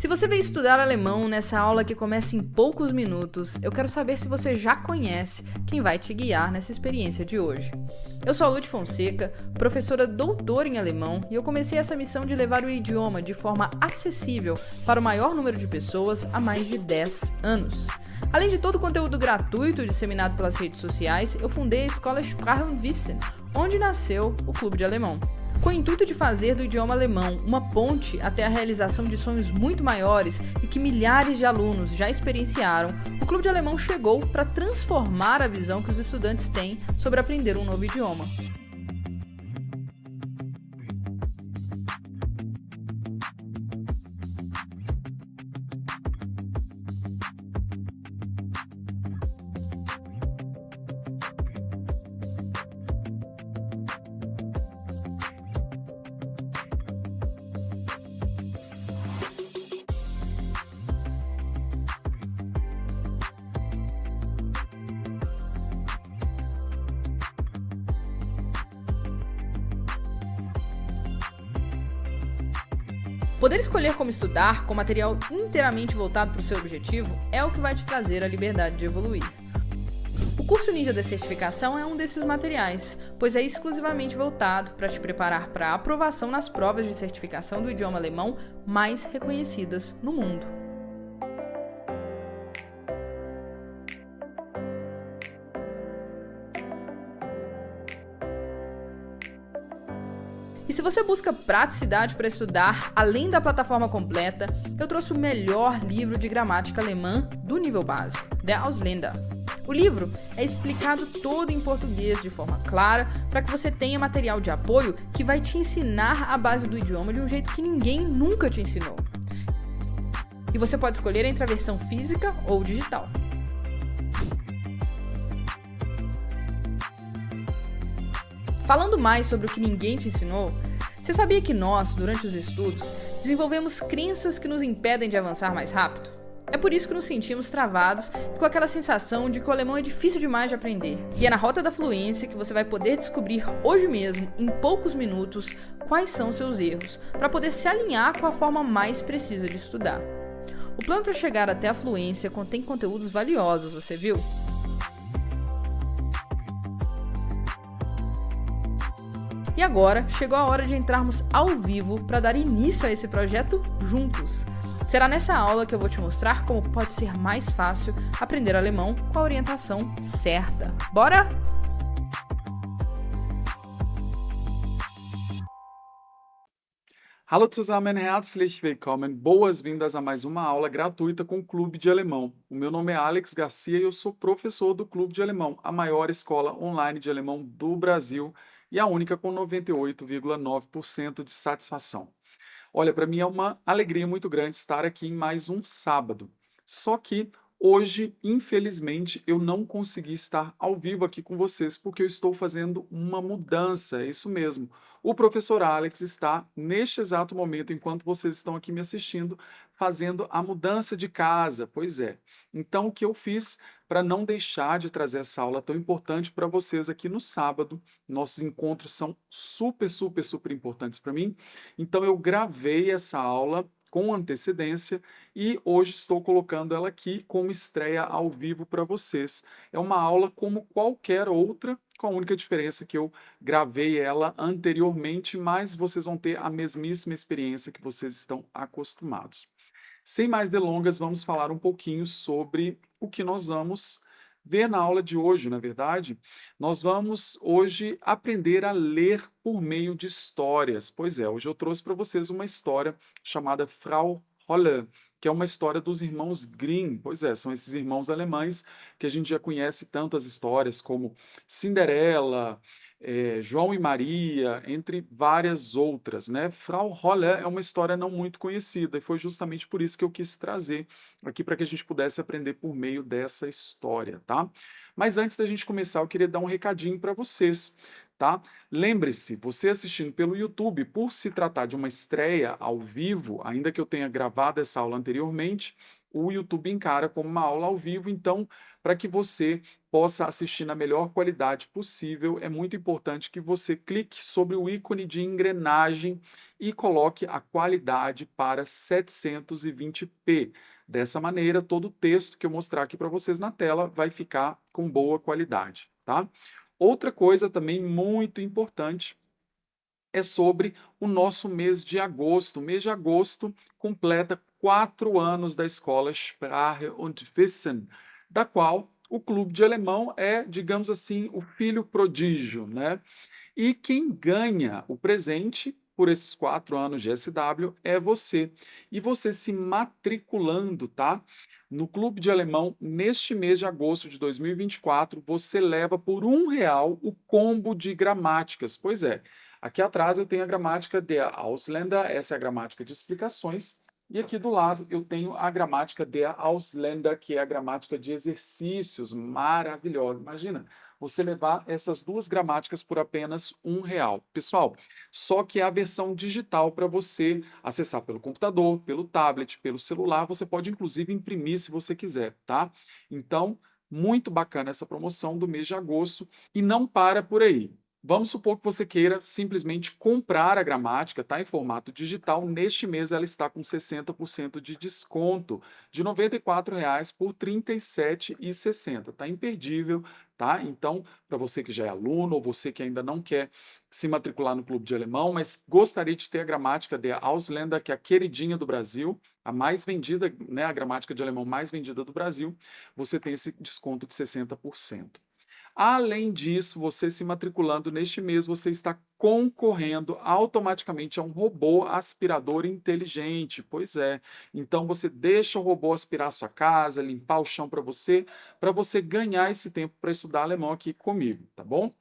Se você veio estudar alemão nessa aula que começa em poucos minutos, eu quero saber se você já conhece quem vai te guiar nessa experiência de hoje. Eu sou a Lud Fonseca, professora doutora em alemão, e eu comecei essa missão de levar o idioma de forma acessível para o maior número de pessoas há mais de 10 anos. Além de todo o conteúdo gratuito disseminado pelas redes sociais, eu fundei a escola Sprache und Wissen, onde nasceu o Clube de Alemão. Com o intuito de fazer do idioma alemão uma ponte até a realização de sonhos muito maiores e que milhares de alunos já experienciaram, o Clube de Alemão chegou para transformar a visão que os estudantes têm sobre aprender um novo idioma. Poder escolher como estudar, com material inteiramente voltado para o seu objetivo, é o que vai te trazer a liberdade de evoluir. O curso Ninja da Certificação é um desses materiais, pois é exclusivamente voltado para te preparar para a aprovação nas provas de certificação do idioma alemão mais reconhecidas no mundo. E se você busca praticidade para estudar, além da plataforma completa, eu trouxe o melhor livro de gramática alemã do nível básico, Der Ausländer. O livro é explicado todo em português de forma clara para que você tenha material de apoio que vai te ensinar a base do idioma de um jeito que ninguém nunca te ensinou. E você pode escolher entre a versão física ou digital. Falando mais sobre o que ninguém te ensinou, você sabia que nós, durante os estudos, desenvolvemos crenças que nos impedem de avançar mais rápido? É por isso que nos sentimos travados e com aquela sensação de que o alemão é difícil demais de aprender. E é na Rota da Fluência que você vai poder descobrir hoje mesmo, em poucos minutos, quais são seus erros, para poder se alinhar com a forma mais precisa de estudar. O plano para chegar até a fluência contém conteúdos valiosos, você viu? E agora, chegou a hora de entrarmos ao vivo para dar início a esse projeto juntos. Será nessa aula que eu vou te mostrar como pode ser mais fácil aprender alemão com a orientação certa. Bora? Hallo zusammen, herzlich willkommen. Boas-vindas a mais uma aula gratuita com o Clube de Alemão. O meu nome é Alex Garcia e eu sou professor do Clube de Alemão, a maior escola online de alemão do Brasil e a única com 98,9% de satisfação. Olha, para mim é uma alegria muito grande estar aqui em mais um sábado. Só que hoje, infelizmente, eu não consegui estar ao vivo aqui com vocês porque eu estou fazendo uma mudança, é isso mesmo. O professor Alex está, neste exato momento, enquanto vocês estão aqui me assistindo, fazendo a mudança de casa. Pois é. Então, o que eu fiz para não deixar de trazer essa aula tão importante para vocês aqui no sábado? Nossos encontros são super, super, super importantes para mim. Então, eu gravei essa aula com antecedência e hoje estou colocando ela aqui como estreia ao vivo para vocês. É uma aula como qualquer outra, com a única diferença que eu gravei ela anteriormente, mas vocês vão ter a mesmíssima experiência que vocês estão acostumados. Sem mais delongas, vamos falar um pouquinho sobre o que nós vamos ver na aula de hoje, na verdade. Nós vamos hoje aprender a ler por meio de histórias. Pois é, hoje eu trouxe para vocês uma história chamada Frau Holle, que é uma história dos irmãos Grimm. Pois é, são esses irmãos alemães que a gente já conhece tantas histórias como Cinderela, João e Maria, entre várias outras, né? Frau Holle é uma história não muito conhecida e foi justamente por isso que eu quis trazer aqui para que a gente pudesse aprender por meio dessa história, tá? Mas antes da gente começar, eu queria dar um recadinho para vocês, tá? Lembre-se, você assistindo pelo YouTube, por se tratar de uma estreia ao vivo, ainda que eu tenha gravado essa aula anteriormente, o YouTube encara como uma aula ao vivo, então, para que você possa assistir na melhor qualidade possível, é muito importante que você clique sobre o ícone de engrenagem e coloque a qualidade para 720p. Dessa maneira, todo o texto que eu mostrar aqui para vocês na tela vai ficar com boa qualidade, tá? Outra coisa também muito importante é sobre o nosso mês de agosto. O mês de agosto completa 4 anos da escola Sprache und Wissen, da qual o clube de alemão é, digamos assim, o filho prodígio, né? E quem ganha o presente por esses 4 anos de SW é você. E você se matriculando, tá? No clube de alemão, neste mês de agosto de 2024, você leva por R$ 1 o combo de gramáticas. Pois é, aqui atrás eu tenho a gramática der Ausländer, essa é a gramática de explicações. E aqui do lado eu tenho a gramática der Ausländer, que é a gramática de exercícios, maravilhosa. Imagina, você levar essas duas gramáticas por apenas R$ 1. Pessoal, só que é a versão digital para você acessar pelo computador, pelo tablet, pelo celular. Você pode, inclusive, imprimir se você quiser, tá? Então, muito bacana essa promoção do mês de agosto. E não para por aí. Vamos supor que você queira simplesmente comprar a gramática, tá? Em formato digital. Neste mês ela está com 60% de desconto, de R$ 94,00 por R$ 37,60. Tá imperdível, tá? Então, para você que já é aluno ou você que ainda não quer se matricular no clube de alemão, mas gostaria de ter a gramática der Ausländer, que é a queridinha do Brasil, a mais vendida, né, a gramática de alemão mais vendida do Brasil, você tem esse desconto de 60%. Além disso, você se matriculando neste mês, você está concorrendo automaticamente a um robô aspirador inteligente. Pois é. Então você deixa o robô aspirar a sua casa, limpar o chão para você ganhar esse tempo para estudar alemão aqui comigo, tá bom?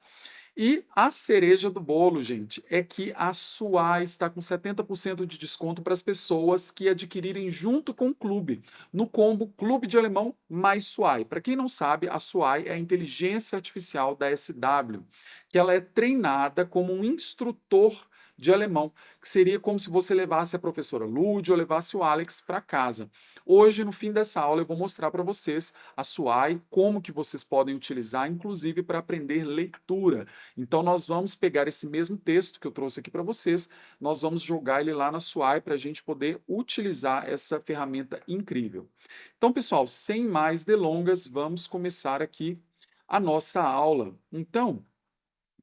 E a cereja do bolo, gente, é que a SUAI está com 70% de desconto para as pessoas que adquirirem junto com o clube, no combo Clube de Alemão mais SUAI. Para quem não sabe, a SUAI é a inteligência artificial da SW, que ela é treinada como um instrutor de alemão, que seria como se você levasse a professora Lud ou levasse o Alex para casa. Hoje, no fim dessa aula, eu vou mostrar para vocês a SUAI, como que vocês podem utilizar, inclusive para aprender leitura. Então, nós vamos pegar esse mesmo texto que eu trouxe aqui para vocês, nós vamos jogar ele lá na SUAI para a gente poder utilizar essa ferramenta incrível. Então, pessoal, sem mais delongas, vamos começar aqui a nossa aula. Então,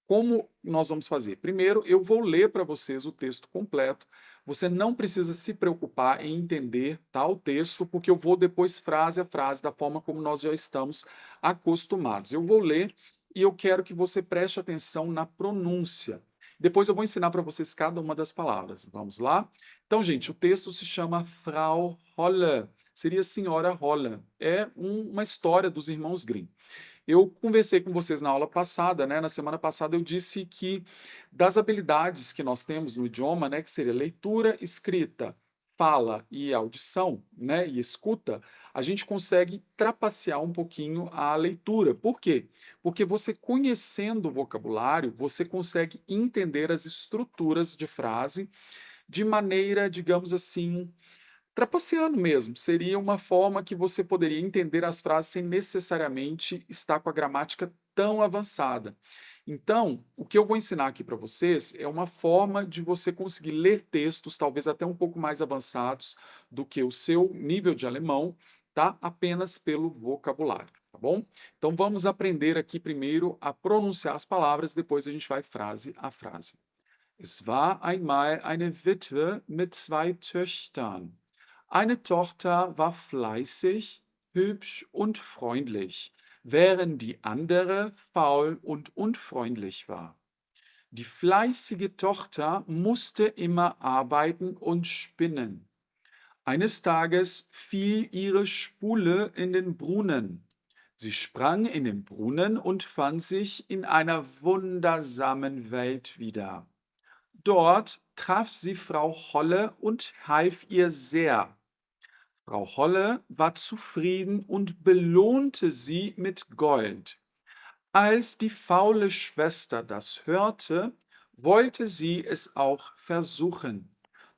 como nós vamos fazer? Primeiro, eu vou ler para vocês o texto completo. Você não precisa se preocupar em entender tal texto, porque eu vou depois frase a frase, da forma como nós já estamos acostumados. Eu vou ler e eu quero que você preste atenção na pronúncia. Depois eu vou ensinar para vocês cada uma das palavras. Vamos lá? Então, gente, o texto se chama Frau Holle. Seria Senhora Holle. É uma história dos irmãos Grimm. Eu conversei com vocês na aula passada, né? Na semana passada eu disse que das habilidades que nós temos no idioma, né, que seria leitura, escrita, fala e audição, né, e escuta, a gente consegue trapacear um pouquinho a leitura. Por quê? Porque você conhecendo o vocabulário, você consegue entender as estruturas de frase de maneira, digamos assim, trapaceando mesmo, seria uma forma que você poderia entender as frases sem necessariamente estar com a gramática tão avançada. Então, o que eu vou ensinar aqui para vocês é uma forma de você conseguir ler textos, talvez até um pouco mais avançados do que o seu nível de alemão, tá? Apenas pelo vocabulário, tá bom? Então, vamos aprender aqui primeiro a pronunciar as palavras, depois a gente vai frase a frase. Es war einmal eine Witwe mit 2 Töchtern. Eine Tochter war fleißig, hübsch und freundlich, während die andere faul und unfreundlich war. Die fleißige Tochter musste immer arbeiten und spinnen. Eines Tages fiel ihre Spule in den Brunnen. Sie sprang in den Brunnen und fand sich in einer wundersamen Welt wieder. Dort traf sie Frau Holle und half ihr sehr. Frau Holle war zufrieden und belohnte sie mit Gold. Als die faule Schwester das hörte, wollte sie es auch versuchen.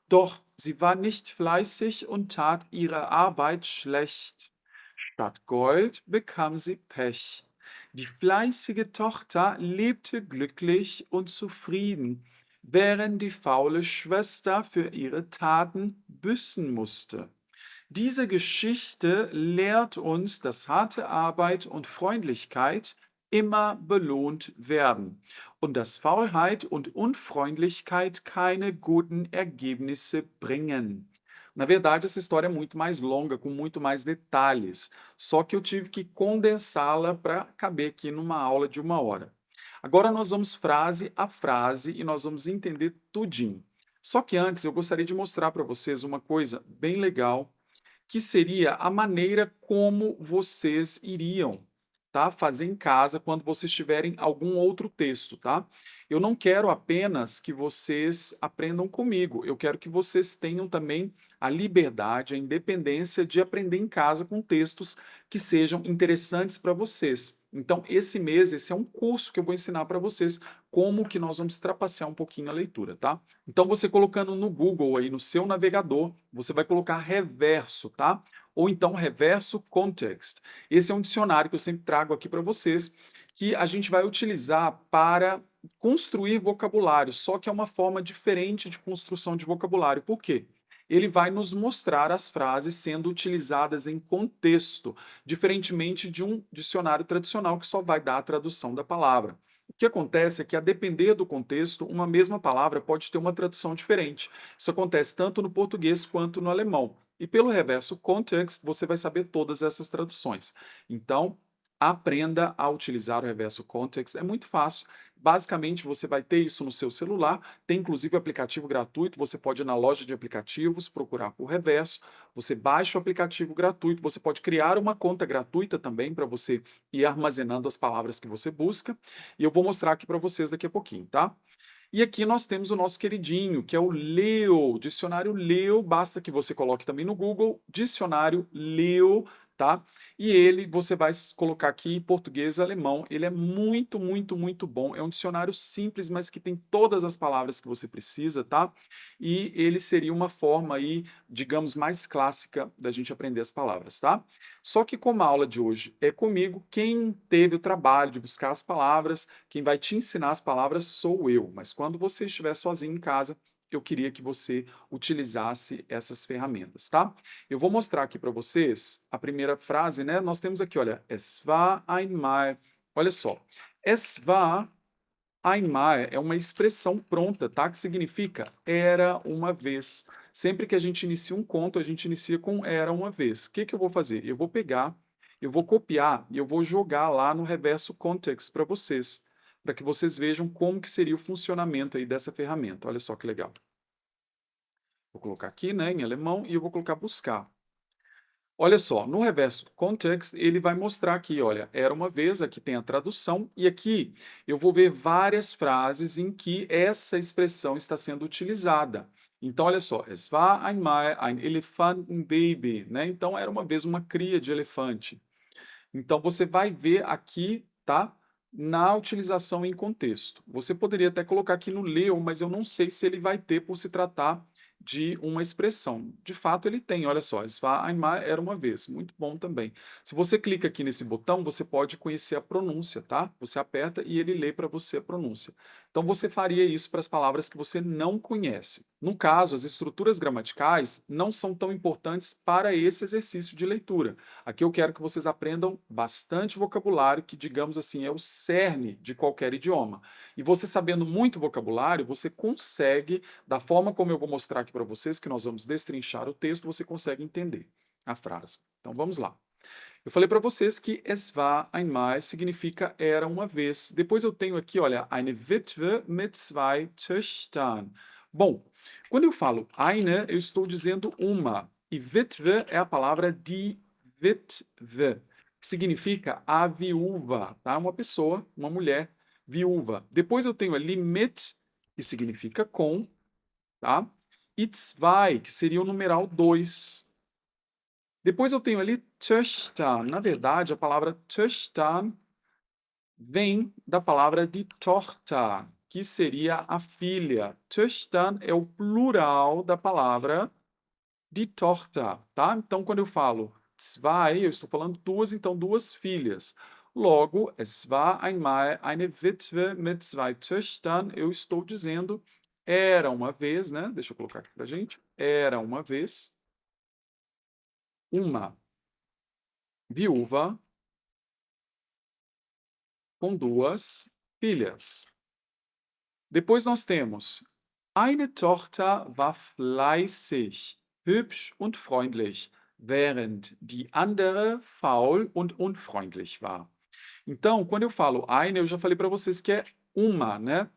Doch sie war nicht fleißig und tat ihre Arbeit schlecht. Statt Gold bekam sie Pech. Die fleißige Tochter lebte glücklich und zufrieden, während die faule Schwester für ihre Taten büßen musste. Diese Geschichte lehrt uns, dass harte Arbeit und Freundlichkeit immer belohnt werden und dass Faulheit und Unfreundlichkeit keine guten Ergebnisse bringen. Na verdade, essa história é muito mais longa, com muito mais detalhes, só que eu tive que condensá-la para caber aqui numa aula de 1 hora. Agora nós vamos frase a frase e nós vamos entender tudinho. Só que antes eu gostaria de mostrar para vocês uma coisa bem legal que seria a maneira como vocês iriam, tá, fazer em casa quando vocês tiverem algum outro texto, tá? Eu não quero apenas que vocês aprendam comigo, eu quero que vocês tenham também a liberdade, a independência de aprender em casa com textos que sejam interessantes para vocês. Então, esse mês, esse é um curso que eu vou ensinar para vocês como que nós vamos trapacear um pouquinho a leitura, tá? Então, você colocando no Google aí, no seu navegador, você vai colocar reverso, tá? Ou então reverso context. Esse é um dicionário que eu sempre trago aqui para vocês, que a gente vai utilizar para construir vocabulário, só que é uma forma diferente de construção de vocabulário. Por quê? Ele vai nos mostrar as frases sendo utilizadas em contexto, diferentemente de um dicionário tradicional que só vai dar a tradução da palavra. O que acontece é que, a depender do contexto, uma mesma palavra pode ter uma tradução diferente. Isso acontece tanto no português quanto no alemão. E pelo reverso context, você vai saber todas essas traduções. Então, aprenda a utilizar o reverso context. É muito fácil. Basicamente, você vai ter isso no seu celular. Tem inclusive aplicativo gratuito. Você pode ir na loja de aplicativos, procurar por reverso. Você baixa o aplicativo gratuito. Você pode criar uma conta gratuita também para você ir armazenando as palavras que você busca. E eu vou mostrar aqui para vocês daqui a pouquinho, tá? E aqui nós temos o nosso queridinho, que é o Leo, dicionário Leo, basta que você coloque também no Google, dicionário Leo, tá? E ele, você vai colocar aqui em português e alemão, ele é muito, muito, muito bom, é um dicionário simples, mas que tem todas as palavras que você precisa, tá? E ele seria uma forma aí, digamos, mais clássica da gente aprender as palavras, tá? Só que como a aula de hoje é comigo, quem teve o trabalho de buscar as palavras, quem vai te ensinar as palavras sou eu, mas quando você estiver sozinho em casa, eu queria que você utilizasse essas ferramentas, tá? Eu vou mostrar aqui para vocês a primeira frase, né? Nós temos aqui, olha, es war einmal. Olha só, es war einmal é uma expressão pronta, tá? Que significa era uma vez. Sempre que a gente inicia um conto, a gente inicia com era uma vez. O que que eu vou fazer? Eu vou pegar, eu vou copiar e eu vou jogar lá no reverso context para que vocês vejam como que seria o funcionamento aí dessa ferramenta. Olha só que legal. Vou colocar aqui, né, em alemão e eu vou colocar buscar. Olha só, no reverso context, ele vai mostrar aqui, olha, era uma vez, aqui tem a tradução, e aqui eu vou ver várias frases em que essa expressão está sendo utilizada. Então, olha só, es war einmal ein Elefantenbaby, né? Então, era uma vez uma cria de elefante. Então, você vai ver aqui, tá? Na utilização em contexto. Você poderia até colocar aqui no leu, mas eu não sei se ele vai ter por se tratar de uma expressão. De fato, ele tem, olha só, es war einmal era uma vez, muito bom também. Se você clica aqui nesse botão, você pode conhecer a pronúncia, tá? Você aperta e ele lê para você a pronúncia. Então, você faria isso para as palavras que você não conhece. No caso, as estruturas gramaticais não são tão importantes para esse exercício de leitura. Aqui eu quero que vocês aprendam bastante vocabulário, que, digamos assim, é o cerne de qualquer idioma. E você sabendo muito vocabulário, você consegue, da forma como eu vou mostrar aqui para vocês, que nós vamos destrinchar o texto, você consegue entender a frase. Então, vamos lá. Eu falei para vocês que es war einmal significa era uma vez. Depois eu tenho aqui, olha, eine Witwe mit zwei Töchtern. Bom, quando eu falo eine, eu estou dizendo uma. E Witwe é a palavra die Witwe, que significa a viúva, tá? Uma pessoa, uma mulher viúva. Depois eu tenho ali mit, que significa com, tá? E zwei, que seria o numeral 2. Depois eu tenho ali Töchter. Na verdade, a palavra Töchter vem da palavra de Tochter, que seria a filha. Töchter é o plural da palavra de Tochter, tá? Então, quando eu falo zwei, eu estou falando duas, então duas filhas. Logo, es war einmal eine Witwe mit 2 Töchtern. Eu estou dizendo era uma vez, né? Deixa eu colocar aqui pra gente. Era uma vez uma viúva com 2 filhas. Depois nós temos eine Tochter war fleißig, hübsch und freundlich, während die andere faul und unfreundlich war. Então, quando eu falo eine, eu já falei para vocês que é uma, né?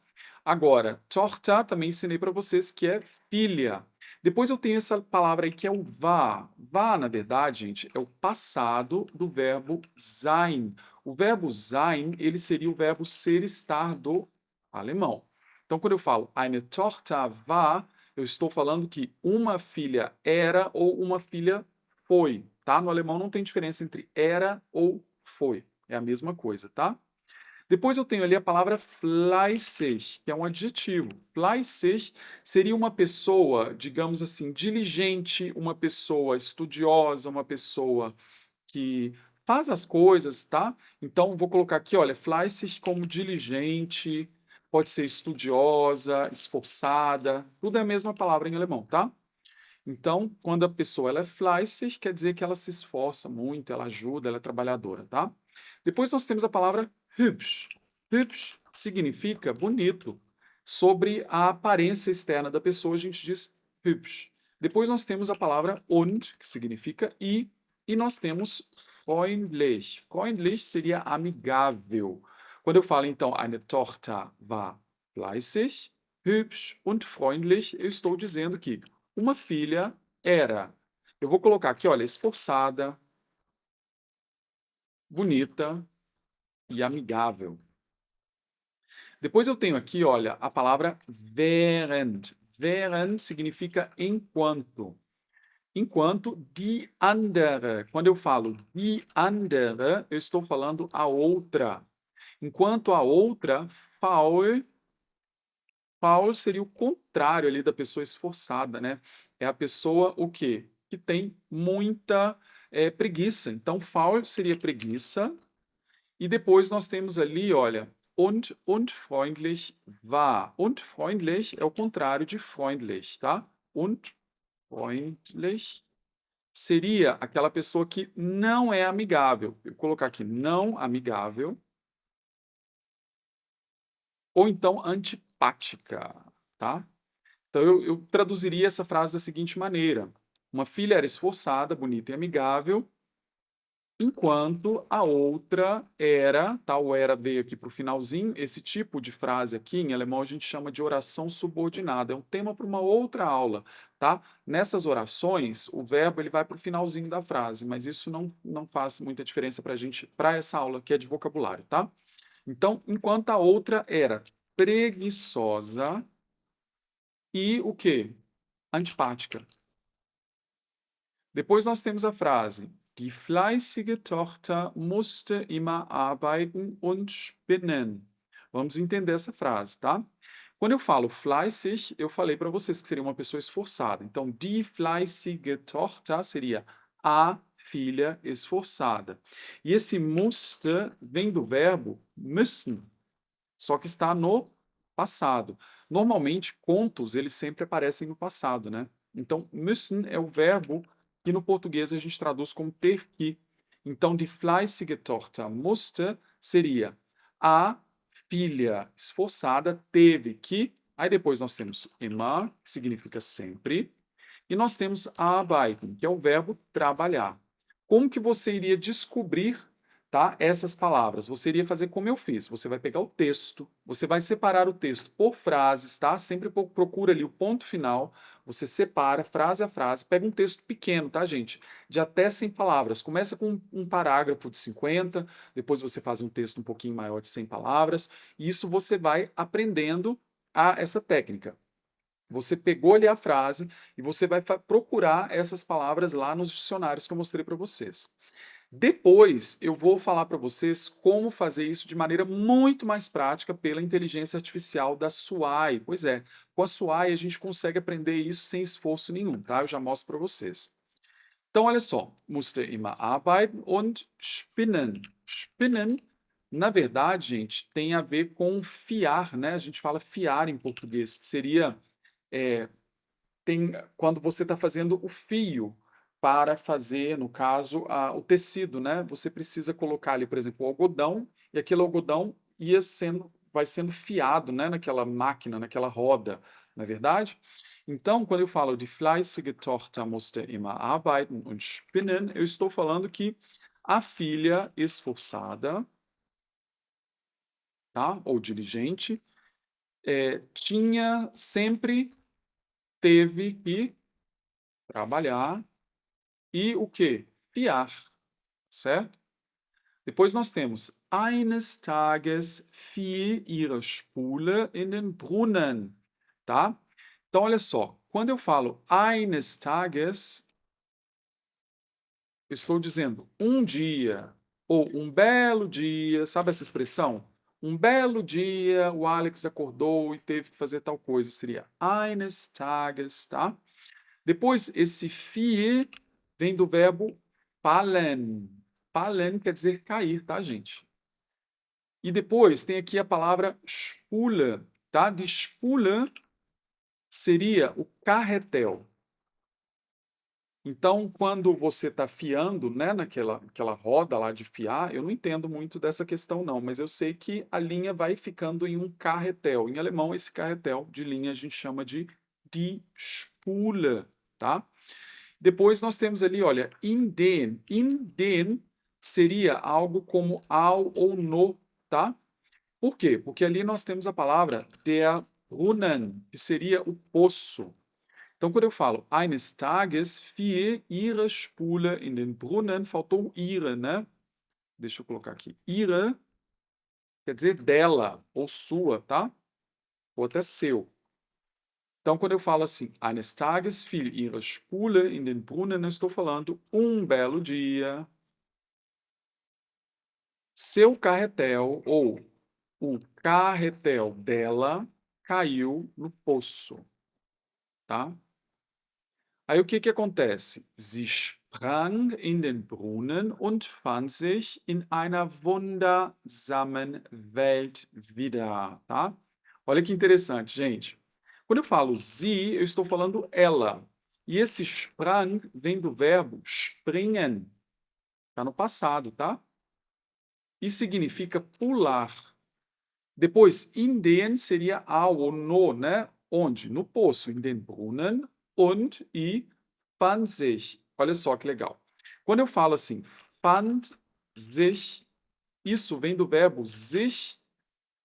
Agora, Tochter, também ensinei para vocês que é filha. Depois eu tenho essa palavra aí que é o war. War, na verdade, gente, é o passado do verbo sein. O verbo sein, ele seria o verbo ser, estar do alemão. Então, quando eu falo eine Tochter war, eu estou falando que uma filha era ou uma filha foi, tá? No alemão não tem diferença entre era ou foi. É a mesma coisa, tá? Depois eu tenho ali a palavra fleißig, que é um adjetivo. Fleißig seria uma pessoa, digamos assim, diligente, uma pessoa estudiosa, uma pessoa que faz as coisas, tá? Então, vou colocar aqui, olha, fleißig como diligente, pode ser estudiosa, esforçada, tudo é a mesma palavra em alemão, tá? Então, quando a pessoa ela é fleißig, quer dizer que ela se esforça muito, ela ajuda, ela é trabalhadora, tá? Depois nós temos a palavra hübsch. Hübsch significa bonito. Sobre a aparência externa da pessoa, a gente diz hübsch. Depois nós temos a palavra und, que significa e nós temos freundlich. Freundlich seria amigável. Quando eu falo, então, eine Tochter war fleißig, hübsch und freundlich, eu estou dizendo que uma filha era. Eu vou colocar aqui, olha, esforçada, bonita e amigável. Depois eu tenho aqui, olha, a palavra während. Während significa enquanto. Enquanto die andere. Quando eu falo die andere, eu estou falando a outra. Enquanto a outra, faul. Faul seria o contrário ali da pessoa esforçada, né? É a pessoa o quê? Que tem muita preguiça. Então, faul seria preguiça. E depois nós temos ali, olha, und unfreundlich war. Unfreundlich é o contrário de freundlich, tá? Unfreundlich seria aquela pessoa que não é amigável. Eu vou colocar aqui não amigável. Ou então antipática, tá? Então eu traduziria essa frase da seguinte maneira: uma filha era esforçada, bonita e amigável, enquanto a outra era, tá? O era veio aqui para o finalzinho. Esse tipo de frase aqui, em alemão, a gente chama de oração subordinada. É um tema para uma outra aula, tá? Nessas orações, o verbo ele vai para o finalzinho da frase, mas isso não faz muita diferença para a gente, para essa aula que é de vocabulário, tá? Então, enquanto a outra era preguiçosa e o quê? Antipática. Depois nós temos a frase: Die fleißige Tochter musste immer arbeiten und spinnen. Vamos entender essa frase, tá? Quando eu falo fleißig, eu falei para vocês que seria uma pessoa esforçada. Então, die fleißige Tochter seria a filha esforçada. E esse musste vem do verbo müssen, só que está no passado. Normalmente, contos, eles sempre aparecem no passado, né? Então, müssen é o verbo que no português a gente traduz como ter que. Então, die fleißige Tochter musste seria a filha esforçada teve que. Aí depois nós temos immer, que significa sempre, e nós temos arbeiten, que é o verbo trabalhar. Como que você iria descobrir, tá, essas palavras? Você iria fazer como eu fiz. Você vai pegar o texto, você vai separar o texto por frases, tá? Sempre procura ali o ponto final, você separa frase a frase, pega um texto pequeno, tá, gente? De até 100 palavras. Começa com um parágrafo de 50, depois você faz um texto um pouquinho maior de 100 palavras, e isso você vai aprendendo essa técnica. Você pegou ali a frase e você vai procurar essas palavras lá nos dicionários que eu mostrei para vocês. Depois eu vou falar para vocês como fazer isso de maneira muito mais prática pela inteligência artificial da Suai. Pois é, com a Suai a gente consegue aprender isso sem esforço nenhum, tá? Eu já mostro para vocês. Então, olha só. Musste immer arbeiten und spinnen. Spinnen Na verdade, gente, tem a ver com fiar, né? A gente fala fiar em português, que seria, eh, tem quando você está fazendo o fio para fazer, no caso, o tecido, né? Você precisa colocar ali, por exemplo, o algodão, e aquele algodão vai sendo fiado, né, naquela máquina, naquela roda, não é verdade? Então, quando eu falo die fleißige Tochter musste immer arbeiten und spinnen, eu estou falando que a filha esforçada, tá? Ou diligente, tinha sempre teve que trabalhar e o quê? Fiar, certo? Depois nós temos eines Tages fiel ihre Spule in den Brunnen, tá? Então olha só, quando eu falo eines Tages, eu estou dizendo um dia ou um belo dia, sabe essa expressão? Um belo dia, o Alex acordou e teve que fazer tal coisa, seria eines Tages, tá? Depois, esse fiel vem do verbo fallen. Fallen quer dizer cair, tá, gente? E depois tem aqui a palavra Spule, tá? De Spule seria o carretel. Então, quando você está fiando, né, aquela roda lá de fiar, eu não entendo muito dessa questão não, mas eu sei que a linha vai ficando em um carretel. Em alemão, esse carretel de linha a gente chama de die Spule, tá? Depois nós temos ali, olha, in den. In den seria algo como ao ou no, tá? Por quê? Porque ali nós temos a palavra der Brunnen, que seria o poço. Então, quando eu falo eines Tages fiel ihre Spule in den Brunnen, faltou o ihre, né? Deixa eu colocar aqui. Ihre quer dizer dela, ou sua, tá? Ou até seu. Então, quando eu falo assim, eines Tages fiel ihre Spule in den Brunnen, eu estou falando um belo dia, seu carretel, ou o carretel dela, caiu no poço, tá? Aí o que que acontece? Sie sprang in den Brunnen und fand sich in einer wundersamen Welt wieder, tá? Olha que interessante, gente. Quando eu falo sie, eu estou falando ela. E esse sprang vem do verbo springen. Está no passado, tá? E significa pular. Depois, in den seria ao ou no, né? Onde? No poço. In den Brunnen und e fand sich. Olha só que legal. Quando eu falo assim, fand sich, isso vem do verbo sich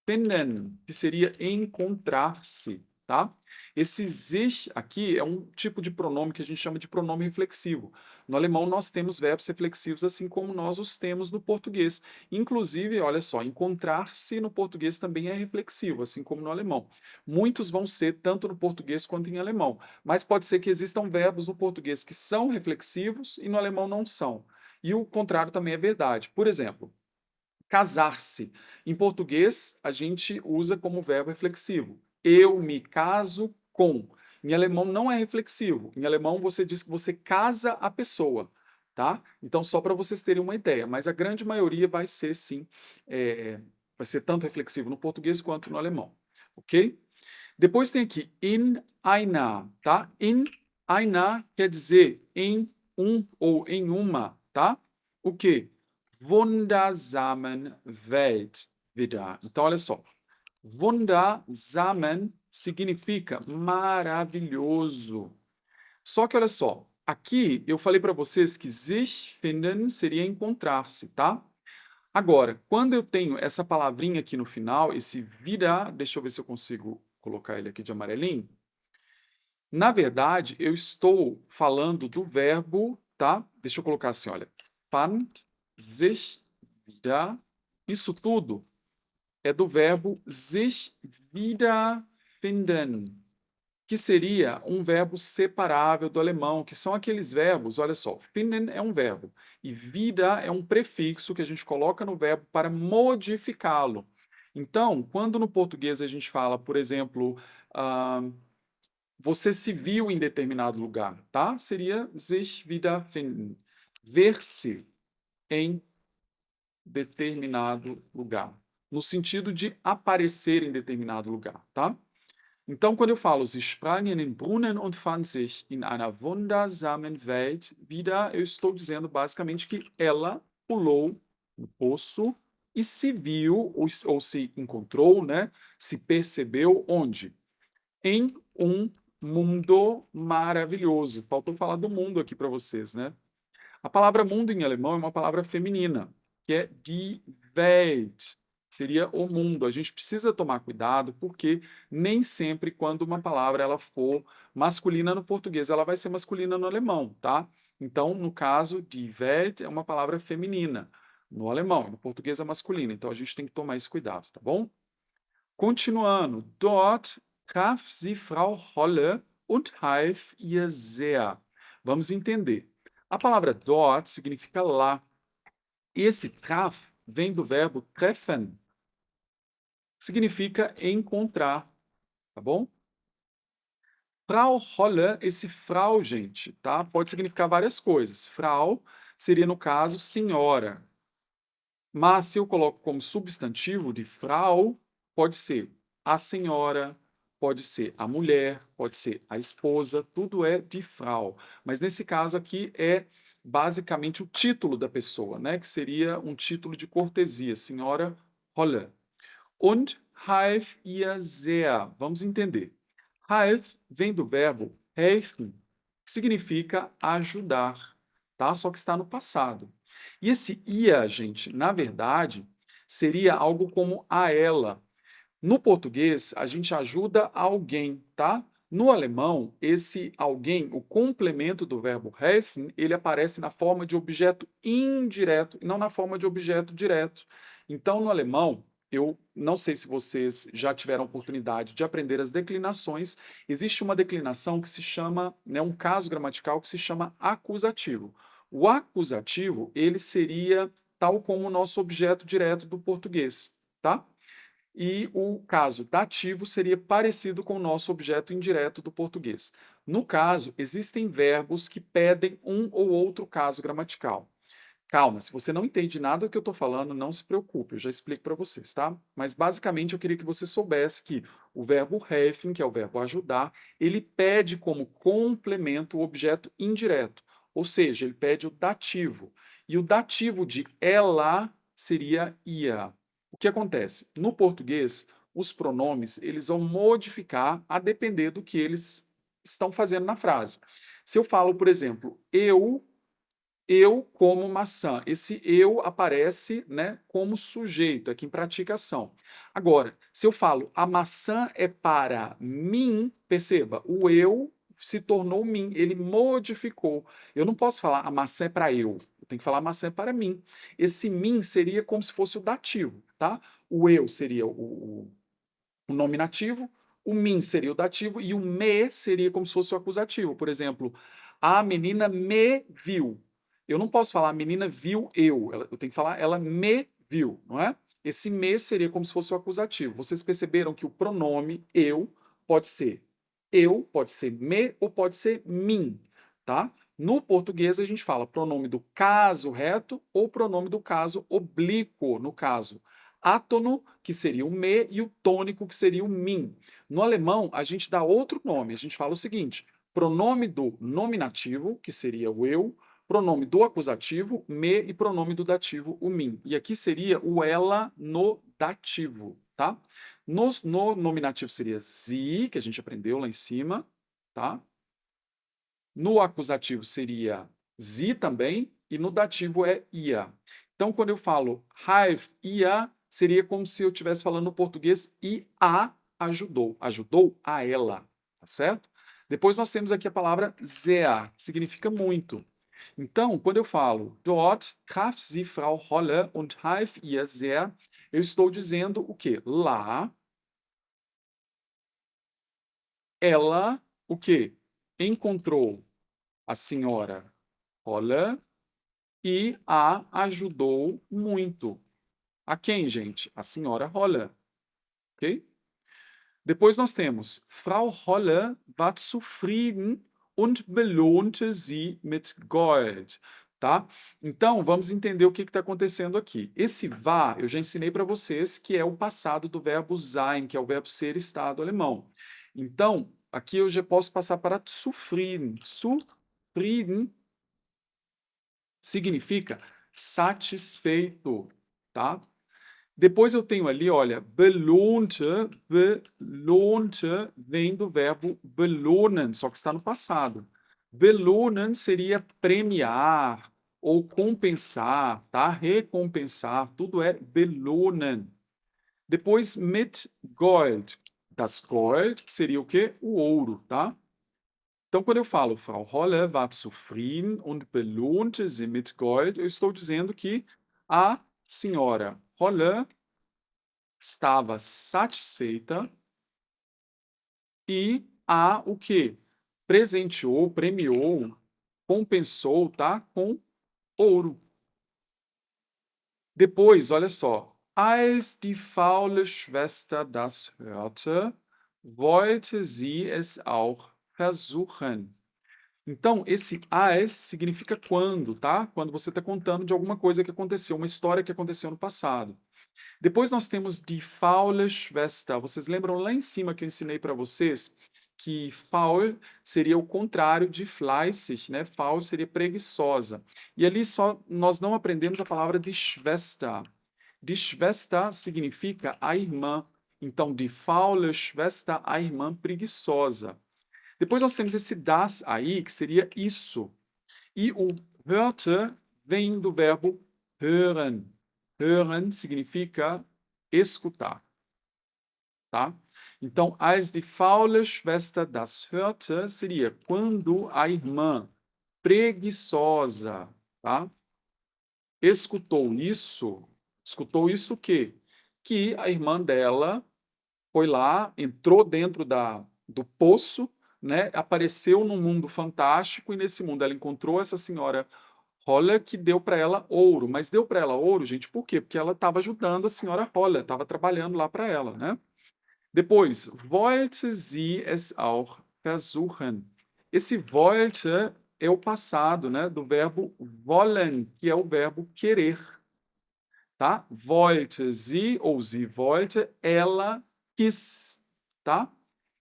finden, que seria encontrar-se, tá? Esse sich aqui é um tipo de pronome que a gente chama de pronome reflexivo. No alemão nós temos verbos reflexivos assim como nós os temos no português. Inclusive, olha só, encontrar-se no português também é reflexivo, assim como no alemão. Muitos vão ser tanto no português quanto em alemão, mas pode ser que existam verbos no português que são reflexivos e no alemão não são. E o contrário também é verdade. Por exemplo, casar-se. Em português, a gente usa como verbo reflexivo. Eu me caso com. Em alemão não é reflexivo. Em alemão você diz que você casa a pessoa, tá? Então, só para vocês terem uma ideia. Mas a grande maioria vai ser, sim, vai ser tanto reflexivo no português quanto no alemão, ok? Depois tem aqui in einer, tá? In einer quer dizer em um ou em uma, tá? O quê? Wundersamen Welt wieder. Então, olha só. Wundersamen significa maravilhoso. Só que, olha só. Aqui eu falei para vocês que sich finden seria encontrar-se, tá? Agora, quando eu tenho essa palavrinha aqui no final, esse wieder, deixa eu ver se eu consigo colocar ele aqui de amarelinho. Na verdade, eu estou falando do verbo, tá? Deixa eu colocar assim, olha. Fand sich wieder. Isso tudo é do verbo sich wiederfinden, que seria um verbo separável do alemão, que são aqueles verbos, olha só, finden é um verbo e wieder é um prefixo que a gente coloca no verbo para modificá-lo. Então, quando no português a gente fala, por exemplo, você se viu em determinado lugar, tá? Seria sich wiederfinden. Ver-se em determinado lugar. No sentido de aparecer em determinado lugar, tá? Então, quando eu falo, sie sprang in den Brunnen und fand sich in einer wundersamen Welt wieder, eu estou dizendo basicamente que ela pulou no poço e se viu, ou se encontrou, né? Se percebeu onde? Em um mundo maravilhoso. Faltou falar do mundo aqui para vocês, né? A palavra mundo em alemão é uma palavra feminina, que é die Welt. Seria o mundo. A gente precisa tomar cuidado, porque nem sempre quando uma palavra ela for masculina no português, ela vai ser masculina no alemão, tá? Então, no caso, die Welt é uma palavra feminina no alemão, no português é masculina. Então, a gente tem que tomar esse cuidado, tá bom? Continuando. Dort traf sie Frau Holle und half ihr sehr. Vamos entender. A palavra dort significa lá. Esse traf vem do verbo treffen. Significa encontrar, tá bom? Frau Holle, esse Frau, gente, tá? Pode significar várias coisas. Frau seria, no caso, senhora. Mas se eu coloco como substantivo de Frau, pode ser a senhora, pode ser a mulher, pode ser a esposa, tudo é de Frau. Mas nesse caso aqui é basicamente o título da pessoa, né? Que seria um título de cortesia, senhora Holle. Und half ihr sehr. Vamos entender. Half vem do verbo helfen, que significa ajudar, tá? Só que está no passado. E esse ia, gente, na verdade, seria algo como a ela. No português, a gente ajuda alguém, tá? No alemão, esse alguém, o complemento do verbo helfen, ele aparece na forma de objeto indireto e não na forma de objeto direto. Então, no alemão, eu não sei se vocês já tiveram a oportunidade de aprender as declinações. Existe uma declinação que se chama, né, um caso gramatical que se chama acusativo. O acusativo, ele seria tal como o nosso objeto direto do português, tá? E o caso dativo seria parecido com o nosso objeto indireto do português. No caso, existem verbos que pedem um ou outro caso gramatical. Calma, se você não entende nada do que eu estou falando, não se preocupe, eu já explico para vocês, tá? Mas basicamente eu queria que você soubesse que o verbo helfen, que é o verbo ajudar, ele pede como complemento o objeto indireto, ou seja, ele pede o dativo. E o dativo de ela seria ia. O que acontece? No português, os pronomes eles vão modificar a depender do que eles estão fazendo na frase. Se eu falo, por exemplo, eu como maçã. Esse eu aparece, né, como sujeito, é quem pratica ação. Agora, se eu falo a maçã é para mim, perceba, o eu se tornou mim, ele modificou. Eu não posso falar a maçã é para eu tenho que falar a maçã é para mim. Esse mim seria como se fosse o dativo, tá? O eu seria o nominativo, o mim seria o dativo e o me seria como se fosse o acusativo. Por exemplo, a menina me viu. Eu não posso falar a menina viu eu tenho que falar ela me viu, não é? Esse me seria como se fosse o acusativo. Vocês perceberam que o pronome eu, pode ser me ou pode ser mim, tá? No português a gente fala pronome do caso reto ou pronome do caso oblíquo, no caso átono, que seria o me, e o tônico, que seria o mim. No alemão, a gente dá outro nome. A gente fala o seguinte: pronome do nominativo, que seria o eu, pronome do acusativo, me, e pronome do dativo, o mim. E aqui seria o ela no dativo, tá? No nominativo seria sie, que a gente aprendeu lá em cima, tá? No acusativo seria sie também, e no dativo é ia. Então, quando eu falo half ia, seria como se eu estivesse falando no português e a ajudou. Ajudou a ela, tá certo? Depois nós temos aqui a palavra sehr, que significa muito. Então, quando eu falo dort traf sie Frau Holle und half ihr sehr, eu estou dizendo o quê? Lá, ela, o quê? Encontrou a senhora Holle e a ajudou muito. A quem, gente? A senhora Holle. Ok? Depois nós temos Frau Holle war zufrieden und belohnte sie mit Gold. tá? Então, vamos entender o que está acontecendo aqui. Esse war, eu já ensinei para vocês que é o passado do verbo sein, que é o verbo ser estado alemão. Então, aqui eu já posso passar para zufrieden. Zufrieden significa satisfeito, tá? Depois eu tenho ali, olha, belohnte, belohnte vem do verbo belohnen, só que está no passado. Belohnen seria premiar ou compensar, tá? Recompensar, tudo é belohnen. Depois mit Gold, das Gold, que seria o quê? O ouro, tá? Então, quando eu falo Frau Holle war zufrieden und belohnte sie mit Gold, eu estou dizendo que a senhora Holle estava satisfeita e a o quê? Presenteou, premiou, compensou, tá? Com ouro. Depois, olha só. Als die faule Schwester das hörte, wollte sie es auch versuchen. Então, esse as significa quando, tá? Quando você está contando de alguma coisa que aconteceu, uma história que aconteceu no passado. Depois nós temos die faule Schwester. Vocês lembram lá em cima que eu ensinei para vocês que faul seria o contrário de fleißig, né? Faul seria preguiçosa. E ali só nós não aprendemos a palavra die Schwester. Die Schwester significa a irmã. Então, die faule Schwester, a irmã preguiçosa. Depois nós temos esse das aí, que seria isso. E o hörte vem do verbo hören. Hören significa escutar, tá? Então, als die faule Schwester das hörte seria quando a irmã preguiçosa, tá? Escutou isso o quê? Que a irmã dela foi lá, entrou dentro do poço, né? Apareceu num mundo fantástico e nesse mundo ela encontrou essa senhora Holle que deu para ela ouro. Mas deu para ela ouro, gente, por quê? Porque ela estava ajudando a senhora Holle, estava trabalhando lá para ela, né? Depois, wollte sie es auch versuchen. Esse wollte é o passado, né, do verbo wollen, que é o verbo querer, tá? Wollte sie ou sie wollte, ela quis, tá?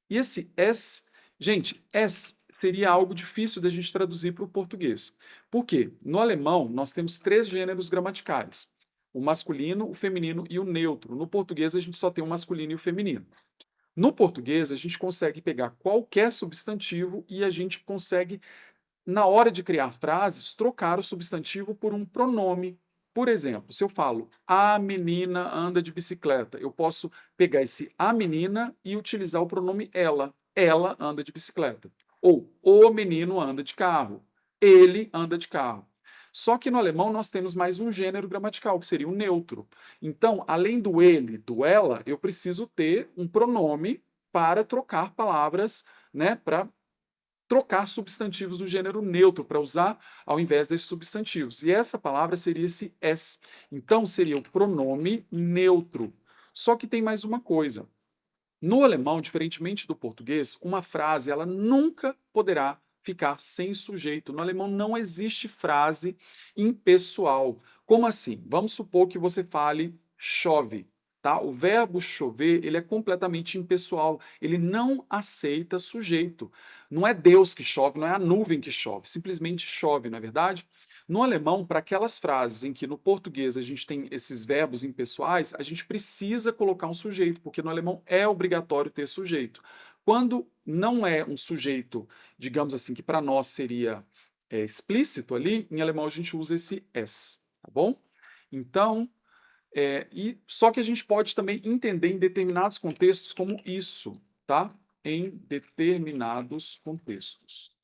E esse es, gente, es seria algo difícil da gente traduzir para o português. Por quê? No alemão, nós temos 3 gêneros gramaticais: o masculino, o feminino e o neutro. No português, a gente só tem o masculino e o feminino. No português, a gente consegue pegar qualquer substantivo e a gente consegue, na hora de criar frases, trocar o substantivo por um pronome. Por exemplo, se eu falo a menina anda de bicicleta, eu posso pegar esse a menina e utilizar o pronome ela. Ela anda de bicicleta. Ou o menino anda de carro. Ele anda de carro. Só que no alemão nós temos mais um gênero gramatical, que seria o neutro. Então, além do ele, do ela, eu preciso ter um pronome para trocar palavras, né, para trocar substantivos do gênero neutro, para usar ao invés desses substantivos. E essa palavra seria esse es. Então, seria o pronome neutro. Só que tem mais uma coisa. No alemão, diferentemente do português, uma frase ela nunca poderá ficar sem sujeito. No alemão não existe frase impessoal. Como assim? Vamos supor que você fale chove. Tá? O verbo chover ele é completamente impessoal, ele não aceita sujeito. Não é Deus que chove, não é a nuvem que chove, simplesmente chove, não é verdade? No alemão, para aquelas frases em que no português a gente tem esses verbos impessoais, a gente precisa colocar um sujeito, porque no alemão é obrigatório ter sujeito. Quando não é um sujeito, digamos assim, que para nós seria explícito ali, em alemão a gente usa esse es, tá bom? Então, só que a gente pode também entender em determinados contextos como isso, tá? Em determinados contextos.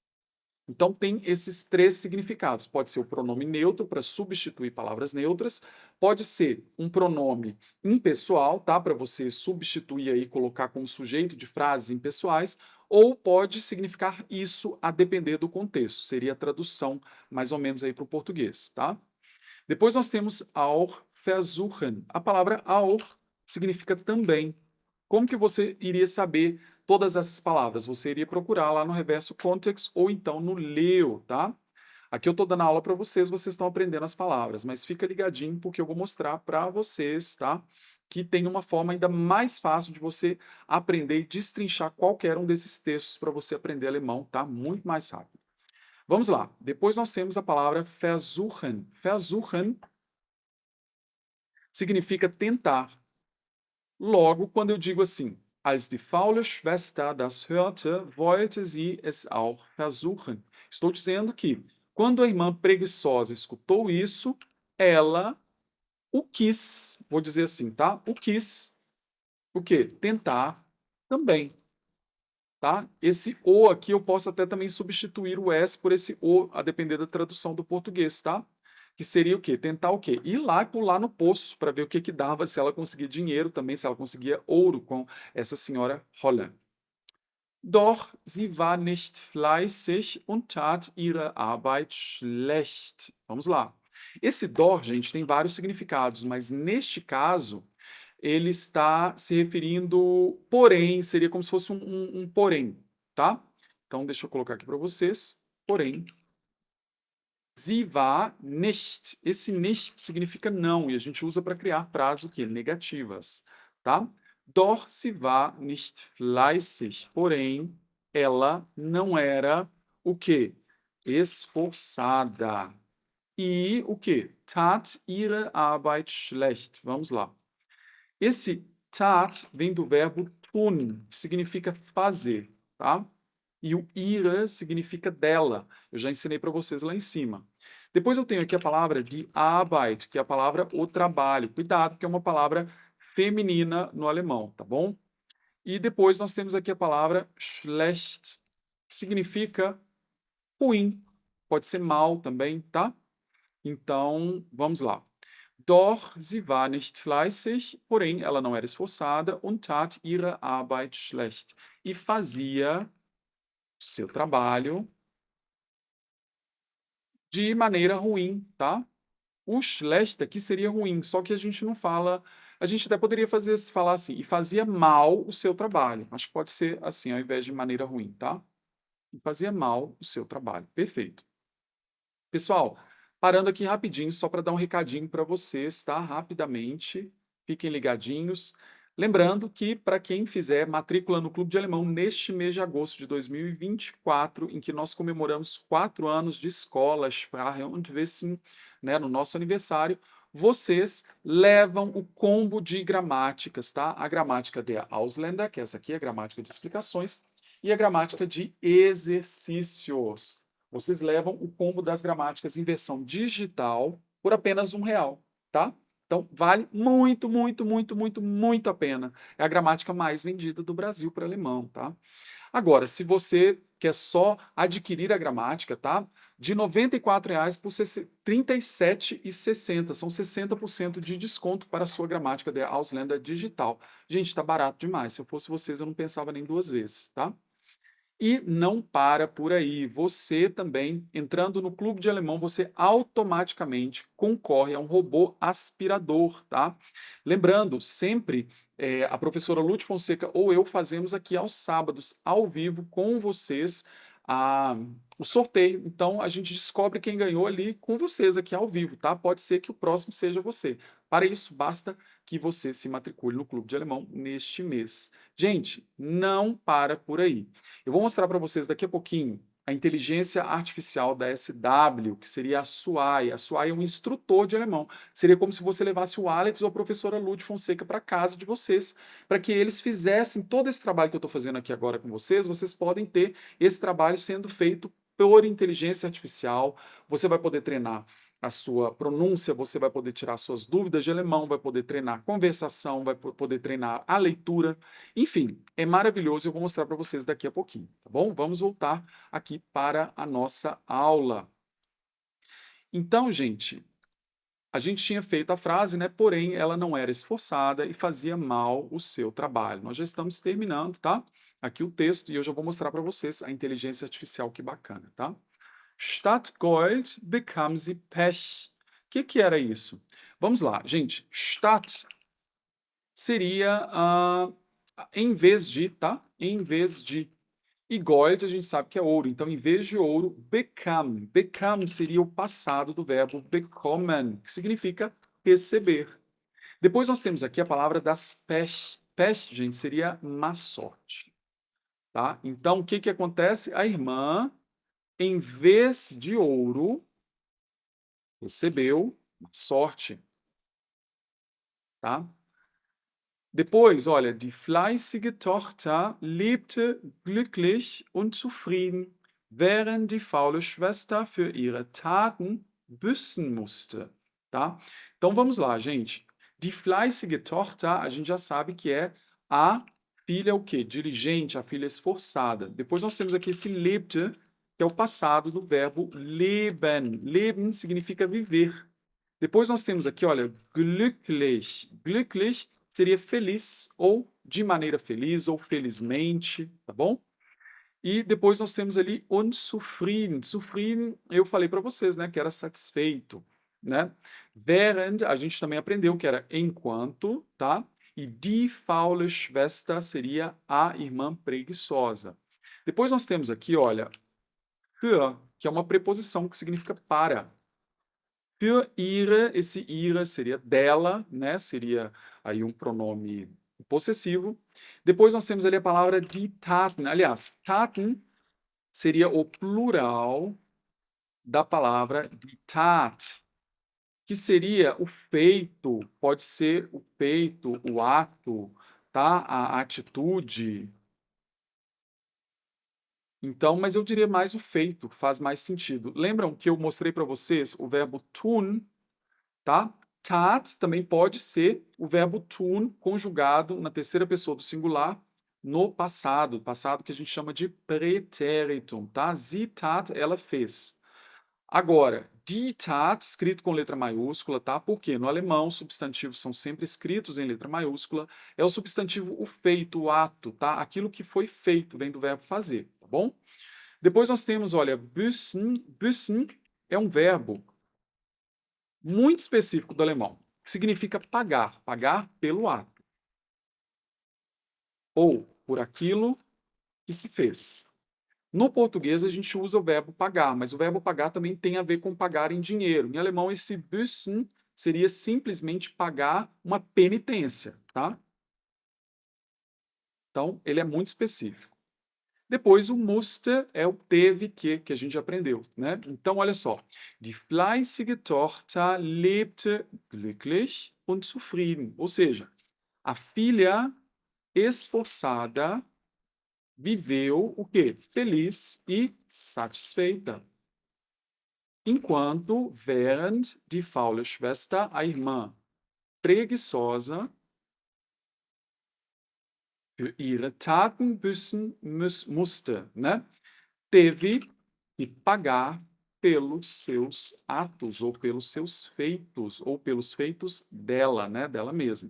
Então tem esses 3 significados. Pode ser o pronome neutro para substituir palavras neutras, pode ser um pronome impessoal, tá? Para você substituir aí, colocar como sujeito de frases impessoais, ou pode significar isso a depender do contexto. Seria a tradução mais ou menos aí para o português, tá? Depois nós temos auch versuchen. A palavra auch significa também. Como que você iria saber todas essas palavras? Você iria procurar lá no reverso context ou então no leo, tá? Aqui eu estou dando aula para vocês, vocês estão aprendendo as palavras, mas fica ligadinho porque eu vou mostrar para vocês, tá? Que tem uma forma ainda mais fácil de você aprender e destrinchar qualquer um desses textos para você aprender alemão, tá? Muito mais rápido. Vamos lá. Depois nós temos a palavra versuchen. Versuchen significa tentar. Logo, quando eu digo assim, als die faule Schwester das hörte, wollte sie es auch versuchen. Estou dizendo que, quando a irmã preguiçosa escutou isso, ela o quis, vou dizer assim, tá? O quis, o quê? Tentar também, tá? Esse o aqui eu posso até também substituir o s por esse o, a depender da tradução do português, tá? Que seria o quê? Tentar o quê? Ir lá e pular no poço para ver o que que dava, se ela conseguia dinheiro também, se ela conseguia ouro com essa senhora Holland. Doch sie war nicht fleißig und tat ihre Arbeit schlecht. Vamos lá. Esse dor, gente, tem vários significados, mas neste caso ele está se referindo, porém, seria como se fosse um porém, tá? Então, deixa eu colocar aqui para vocês. Porém, sie war nicht. Esse nicht significa não, e a gente usa para criar frases o quê? Negativas, tá? Doch sie war nicht fleißig. Porém, ela não era o quê? Esforçada. E o quê? Tat ihre Arbeit schlecht. Vamos lá. Esse tat vem do verbo tun, que significa fazer, tá? E o ihre significa dela. Eu já ensinei para vocês lá em cima. Depois eu tenho aqui a palavra de Arbeit, que é a palavra o trabalho. Cuidado, que é uma palavra feminina no alemão, tá bom? E depois nós temos aqui a palavra schlecht, que significa ruim. Pode ser mal também, tá? Então, vamos lá. Doch sie war nicht fleißig, porém ela não era esforçada, und tat ihre Arbeit schlecht. E fazia o seu trabalho de maneira ruim, tá? O schlecht aqui seria ruim, só que a gente não fala. A gente até poderia falar assim, e fazia mal o seu trabalho. Acho que pode ser assim, ao invés de maneira ruim, tá? E fazia mal o seu trabalho. Perfeito. Pessoal, parando aqui rapidinho, só para dar um recadinho para vocês, tá? Rapidamente, fiquem ligadinhos. Lembrando que, para quem fizer matrícula no Clube de Alemão neste mês de agosto de 2024, em que nós comemoramos 4 anos de escola, Sprache und Wissen, né, no nosso aniversário, vocês levam o combo de gramáticas, tá? A gramática der Ausländer, que essa aqui é a gramática de explicações, e a gramática de exercícios. Vocês levam o combo das gramáticas em versão digital por apenas R$ 1, tá? Então, vale muito, muito, muito, muito, muito a pena. É a gramática mais vendida do Brasil para alemão, tá? Agora, se você quer só adquirir a gramática, tá? De R$ 94,00 por R$ 37,60. São 60% de desconto para a sua gramática de Ausländer digital. Gente, está barato demais. Se eu fosse vocês, eu não pensava nem duas vezes, tá? E não para por aí. Você também, entrando no Clube de Alemão, você automaticamente concorre a um robô aspirador, tá? Lembrando, sempre a professora Lute Fonseca ou eu fazemos aqui aos sábados, ao vivo, com vocês, o sorteio. Então, a gente descobre quem ganhou ali com vocês aqui ao vivo, tá? Pode ser que o próximo seja você. Para isso, basta que você se matricule no Clube de Alemão neste mês. Gente, não para por aí. Eu vou mostrar para vocês daqui a pouquinho a inteligência artificial da SW, que seria a Suai. A Suai é um instrutor de alemão. Seria como se você levasse o Alex ou a professora Lute Fonseca para casa de vocês, para que eles fizessem todo esse trabalho que eu estou fazendo aqui agora com vocês. Vocês podem ter esse trabalho sendo feito por inteligência artificial. Você vai poder treinar a sua pronúncia, você vai poder tirar suas dúvidas de alemão, vai poder treinar a conversação, vai poder treinar a leitura. Enfim, é maravilhoso. Eu vou mostrar para vocês daqui a pouquinho, tá bom? Vamos voltar aqui para a nossa aula. Então, gente, a gente tinha feito a frase, né? Porém, ela não era esforçada e fazia mal o seu trabalho. Nós já estamos terminando, tá? Aqui o texto e eu já vou mostrar para vocês a inteligência artificial, que bacana, tá? Statt Gold bekam sie Pech. O que era isso? Vamos lá, gente. Statt seria em vez de, tá? Em vez de. E Gold a gente sabe que é ouro, então em vez de ouro, become. Become seria o passado do verbo bekommen, que significa receber. Depois nós temos aqui a palavra das peste. Peste, gente, seria má sorte. Tá? Então, o que, que acontece? A irmã, em vez de ouro, recebeu má sorte. Tá? Depois, olha, die fleißige Tochter lebte glücklich und zufrieden, während die faule Schwester für ihre Taten büßen musste. Tá? Então vamos lá, gente. Die fleißige Tochter, a gente já sabe que é a filha o quê? Diligente, a filha esforçada. Depois nós temos aqui esse lebte, que é o passado do verbo leben. Leben significa viver. Depois nós temos aqui, olha, glücklich. Glücklich seria feliz, ou de maneira feliz, ou felizmente, tá bom? E depois nós temos ali unzufrieden. Zufrieden, eu falei para vocês, né, que era satisfeito, né? Während, a gente também aprendeu que era enquanto, tá? E die faule Schwester seria a irmã preguiçosa. Depois nós temos aqui, olha, für, que é uma preposição que significa para. Für ihre, esse ihre seria dela, né? Seria aí um pronome possessivo. Depois nós temos ali a palavra die Taten. Aliás, Taten seria o plural da palavra die Tat, que seria o feito, pode ser o feito, o ato, tá? A atitude. Então, mas eu diria mais o feito, faz mais sentido. Lembram que eu mostrei para vocês o verbo tun, tá? Tat também pode ser o verbo tun conjugado na terceira pessoa do singular no passado, passado que a gente chama de pretéritum, tá? Sie tat, ela fez. Agora, die Tat, escrito com letra maiúscula, tá? Porque no alemão, substantivos são sempre escritos em letra maiúscula. É o substantivo o feito, o ato, tá? Aquilo que foi feito, vem do verbo fazer, tá bom? Depois nós temos, olha, büssen. Büssen é um verbo muito específico do alemão, que significa pagar, pagar pelo ato. Ou por aquilo que se fez. No português, a gente usa o verbo pagar, mas o verbo pagar também tem a ver com pagar em dinheiro. Em alemão, esse büssen seria simplesmente pagar uma penitência, tá? Então, ele é muito específico. Depois, o musste é o teve que a gente aprendeu, né? Então, olha só. Die fleißige Tochter lebte glücklich und zufrieden. Ou seja, a filha esforçada viveu o quê? Feliz e satisfeita. Enquanto, während die faule Schwester, a irmã preguiçosa, für ihre Taten büßen musste, né? Teve que pagar pelos seus atos, ou pelos seus feitos, ou pelos feitos dela, né? Dela mesma.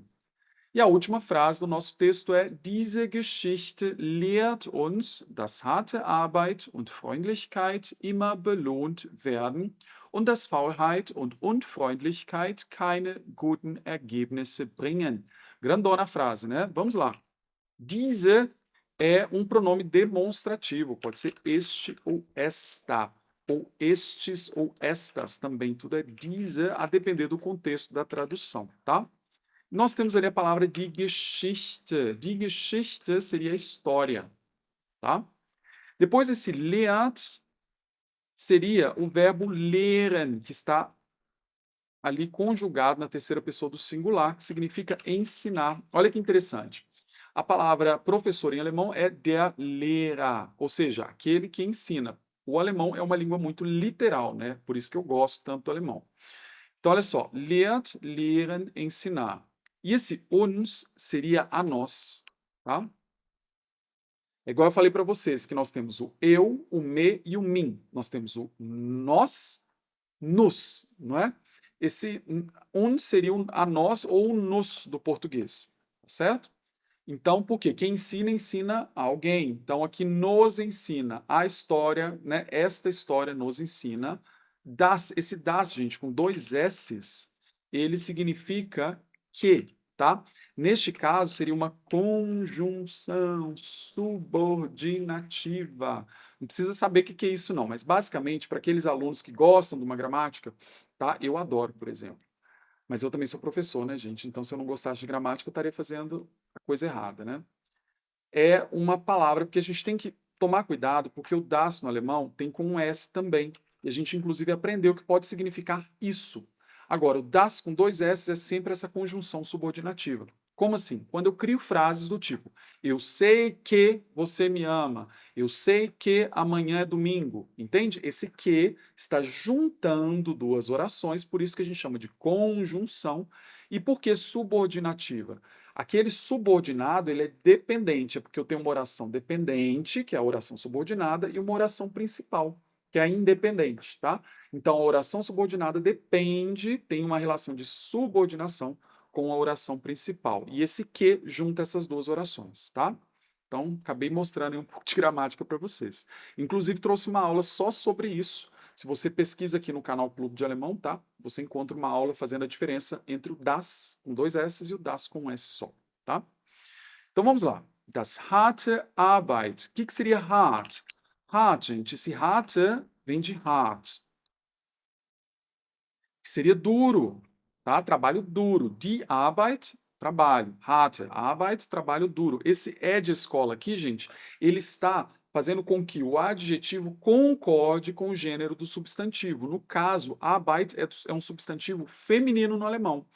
E a última frase do nosso texto é: Diese Geschichte lehrt uns, dass harte Arbeit und Freundlichkeit immer belohnt werden und dass Faulheit und Unfreundlichkeit keine guten Ergebnisse bringen. Grandona frase, né? Vamos lá. Diese é um pronome demonstrativo, pode ser este ou esta, ou estes ou estas também, tudo é diese, a depender do contexto da tradução, tá? Nós temos ali a palavra die Geschichte. Die Geschichte seria a história, tá? Depois esse lehrt seria o verbo lehren, que está ali conjugado na terceira pessoa do singular, que significa ensinar. Olha que interessante. A palavra professor em alemão é der Lehrer, ou seja, aquele que ensina. O alemão é uma língua muito literal, né? Por isso que eu gosto tanto do alemão. Então, olha só, lehrt, lehren, ensinar. E esse uns seria a nós, tá? É igual eu falei para vocês que nós temos o eu, o me e o mim. Nós temos o nós, nos, não é? Esse seria a nós ou o nos do português, tá certo? Então, por quê? Quem ensina, ensina a alguém. Então, aqui nos ensina a história, né? Esta história nos ensina. Esse das, gente, com dois S's, ele significa que, tá? Neste caso, seria uma conjunção subordinativa. Não precisa saber o que que é isso, não, mas basicamente, para aqueles alunos que gostam de uma gramática, tá? Eu adoro, por exemplo. Mas eu também sou professor, né, gente? Então, se eu não gostasse de gramática, eu estaria fazendo a coisa errada, né? É uma palavra, porque a gente tem que tomar cuidado, porque o das no alemão tem com um S também. E a gente, inclusive, aprendeu que pode significar isso. Agora, o das com dois S é sempre essa conjunção subordinativa. Como assim? Quando eu crio frases do tipo: eu sei que você me ama, eu sei que amanhã é domingo. Entende? Esse que está juntando duas orações, por isso que a gente chama de conjunção. E por que subordinativa? Aquele subordinado, ele é dependente, é porque eu tenho uma oração dependente, que é a oração subordinada, e uma oração principal, que é a independente, tá? Então, a oração subordinada depende, tem uma relação de subordinação com a oração principal. E esse que junta essas duas orações, tá? Então, acabei mostrando aí um pouco de gramática para vocês. Inclusive, trouxe uma aula só sobre isso. Se você pesquisa aqui no canal Clube de Alemão, tá? Você encontra uma aula fazendo a diferença entre o das com dois S e o das com um S só, tá? Então vamos lá. Das harte Arbeit. O que que seria hard? Hard, gente. Esse harte vem de hard, que seria duro, tá? Trabalho duro. Die Arbeit, trabalho. Harte Arbeit, trabalho duro. Esse é de escola aqui, gente, ele está fazendo com que o adjetivo concorde com o gênero do substantivo. No caso, Arbeit é um substantivo feminino no alemão.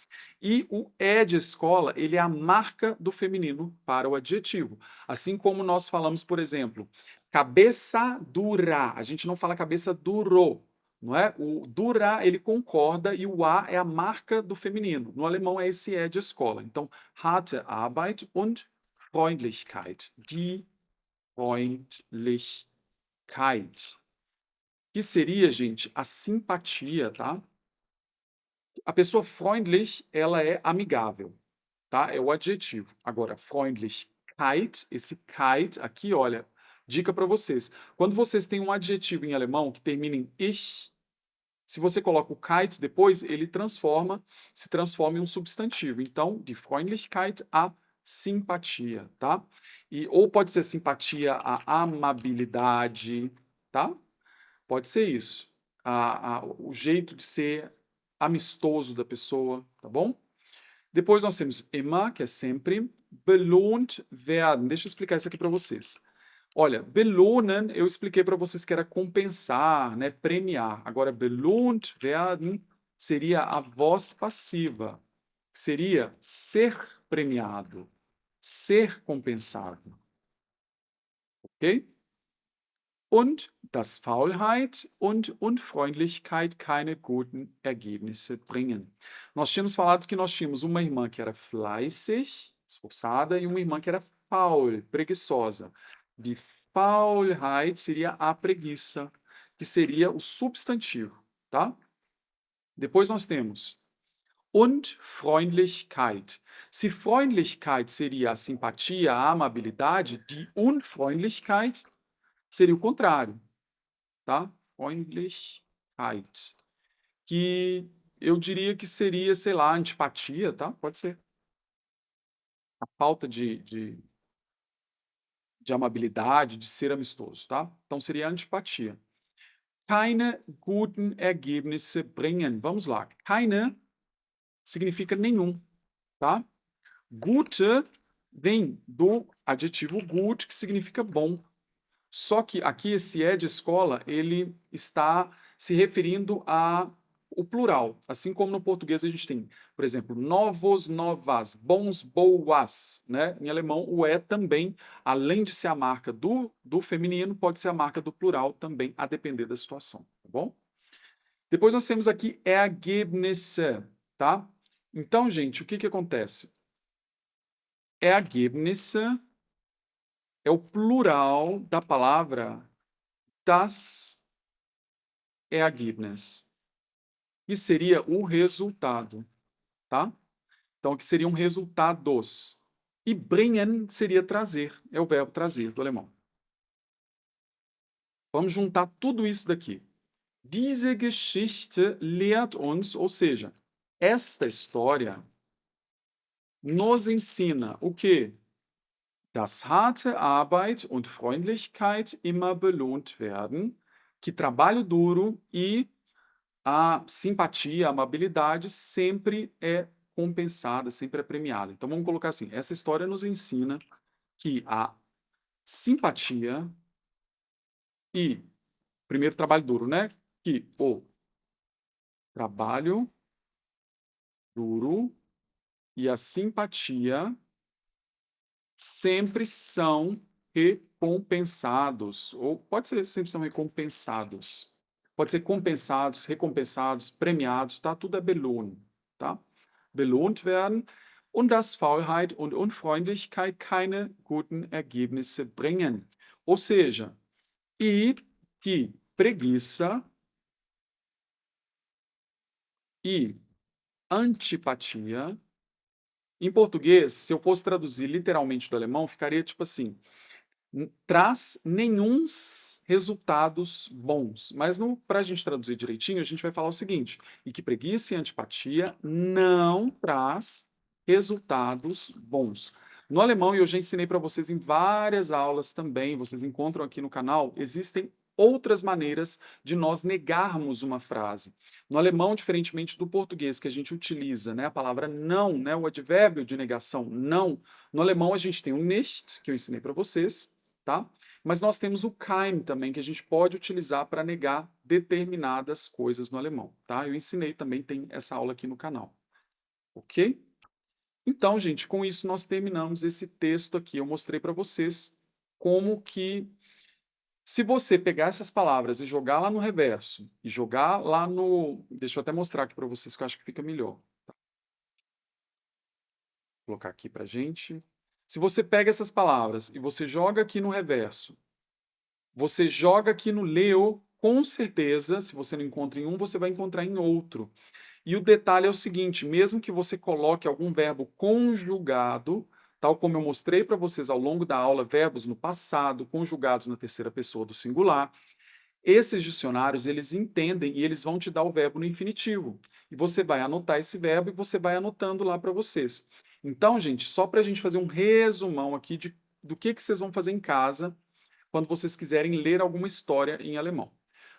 E o é de escola, ele é a marca do feminino para o adjetivo. Assim como nós falamos, por exemplo, cabeça dura. A gente não fala cabeça duro, não é? O dura, ele concorda e o a é a marca do feminino. No alemão é esse é de escola. Então, harte Arbeit und Freundlichkeit. Die Freundlichkeit. Que seria, gente, a simpatia, tá? A pessoa freundlich, ela é amigável, tá? É o adjetivo. Agora, Freundlichkeit, esse Keit aqui, olha, dica para vocês. Quando vocês têm um adjetivo em alemão que termina em ich, se você coloca o Keit depois, ele se transforma em um substantivo. Então, die Freundlichkeit, a simpatia, tá? E, ou pode ser simpatia, a amabilidade, tá? Pode ser isso. O jeito de ser amistoso da pessoa, tá bom? Depois nós temos immer, que é sempre, belohnt werden. Deixa eu explicar isso aqui para vocês. Olha, belohnen, eu expliquei para vocês que era compensar, né, premiar. Agora, belohnt werden seria a voz passiva. Seria ser premiado, ser compensado. Ok? Und dass Faulheit und Unfreundlichkeit keine guten Ergebnisse bringen. Nós tínhamos falado que nós tínhamos uma irmã que era fleißig, esforçada, e uma irmã que era faul, preguiçosa. Die Faulheit seria a preguiça, que seria o substantivo, tá? Depois nós temos und Freundlichkeit. Se Freundlichkeit seria a simpatia, a amabilidade, die Unfreundlichkeit seria o contrário, tá? Freundlichkeit. Que eu diria que seria, sei lá, antipatia, tá? Pode ser. A falta de amabilidade, de ser amistoso, tá? Então seria antipatia. Keine guten Ergebnisse bringen. Vamos lá. Keine significa nenhum, tá? Gute vem do adjetivo gut, que significa bom. Só que aqui esse é de escola, ele está se referindo a o plural, assim como no português a gente tem, por exemplo, novos, novas, bons, boas, né? Em alemão o é também, além de ser a marca do feminino, pode ser a marca do plural também, a depender da situação, tá bom? Depois nós temos aqui Ergebnisse, tá? Então, gente, o que que acontece? Ergebnisse é o plural da palavra das Ergebnis, que seria o resultado, tá? Então, que seriam resultados. E bringen seria trazer, é o verbo trazer do alemão. Vamos juntar tudo isso daqui. Diese Geschichte lehrt uns, ou seja, esta história nos ensina o quê? Dass harte Arbeit und Freundlichkeit immer belohnt werden, que trabalho duro e a simpatia, a amabilidade sempre é compensada, sempre é premiada. Então vamos colocar assim: essa história nos ensina que a simpatia e, primeiro, trabalho duro, né? Que o trabalho duro e a simpatia sempre são recompensados, ou pode ser sempre são recompensados. Pode ser compensados, recompensados, premiados, tá? Tudo é belohnt, tá? Belohnt werden und dass Faulheit und Unfreundlichkeit keine guten Ergebnisse bringen. Ou seja, e que preguiça e antipatia, em português, se eu fosse traduzir literalmente do alemão, ficaria tipo assim: traz nenhuns resultados bons. Mas para a gente traduzir direitinho, a gente vai falar o seguinte: e que preguiça e antipatia não traz resultados bons. No alemão, e eu já ensinei para vocês em várias aulas também, vocês encontram aqui no canal, existem outras maneiras de nós negarmos uma frase. No alemão, diferentemente do português, que a gente utiliza, né, a palavra não, né, o advérbio de negação, não. No alemão, a gente tem o nicht, que eu ensinei para vocês, tá? Mas nós temos o kein também, que a gente pode utilizar para negar determinadas coisas no alemão, tá? Eu ensinei também, tem essa aula aqui no canal, ok? Então, gente, com isso nós terminamos esse texto aqui. Eu mostrei para vocês como que, se você pegar essas palavras e jogar lá no reverso, e jogar lá no... Deixa eu até mostrar aqui para vocês que eu acho que fica melhor. Tá? Vou colocar aqui para gente. Se você pega essas palavras e você joga aqui no reverso, você joga aqui no leu, com certeza, se você não encontra em um, você vai encontrar em outro. E o detalhe é o seguinte: mesmo que você coloque algum verbo conjugado, tal como eu mostrei para vocês ao longo da aula, verbos no passado, conjugados na terceira pessoa do singular, esses dicionários, eles entendem e eles vão te dar o verbo no infinitivo. E você vai anotar esse verbo e você vai anotando lá para vocês. Então, gente, só para a gente fazer um resumão aqui do que vocês vão fazer em casa quando vocês quiserem ler alguma história em alemão.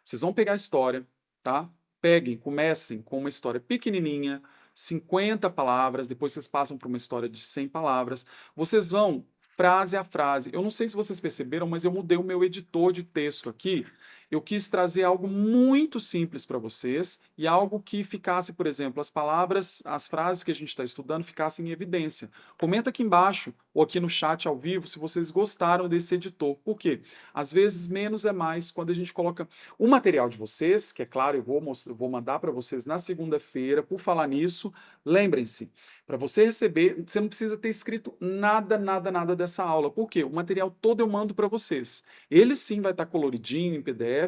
Vocês vão pegar a história, tá? Peguem, comecem com uma história pequenininha, 50 palavras, depois vocês passam para uma história de 100 palavras. Vocês vão frase a frase. Eu não sei se vocês perceberam, mas eu mudei o meu editor de texto aqui. Eu quis trazer algo muito simples para vocês e algo que ficasse, por exemplo, as palavras, as frases que a gente está estudando ficassem em evidência. Comenta aqui embaixo ou aqui no chat ao vivo se vocês gostaram desse editor. Por quê? Às vezes menos é mais quando a gente coloca o material de vocês, que é claro, eu vou mandar para vocês na segunda-feira. Por falar nisso, lembrem-se, para você receber, você não precisa ter escrito nada dessa aula. Por quê? O material todo eu mando para vocês. Ele sim vai estar coloridinho em PDF.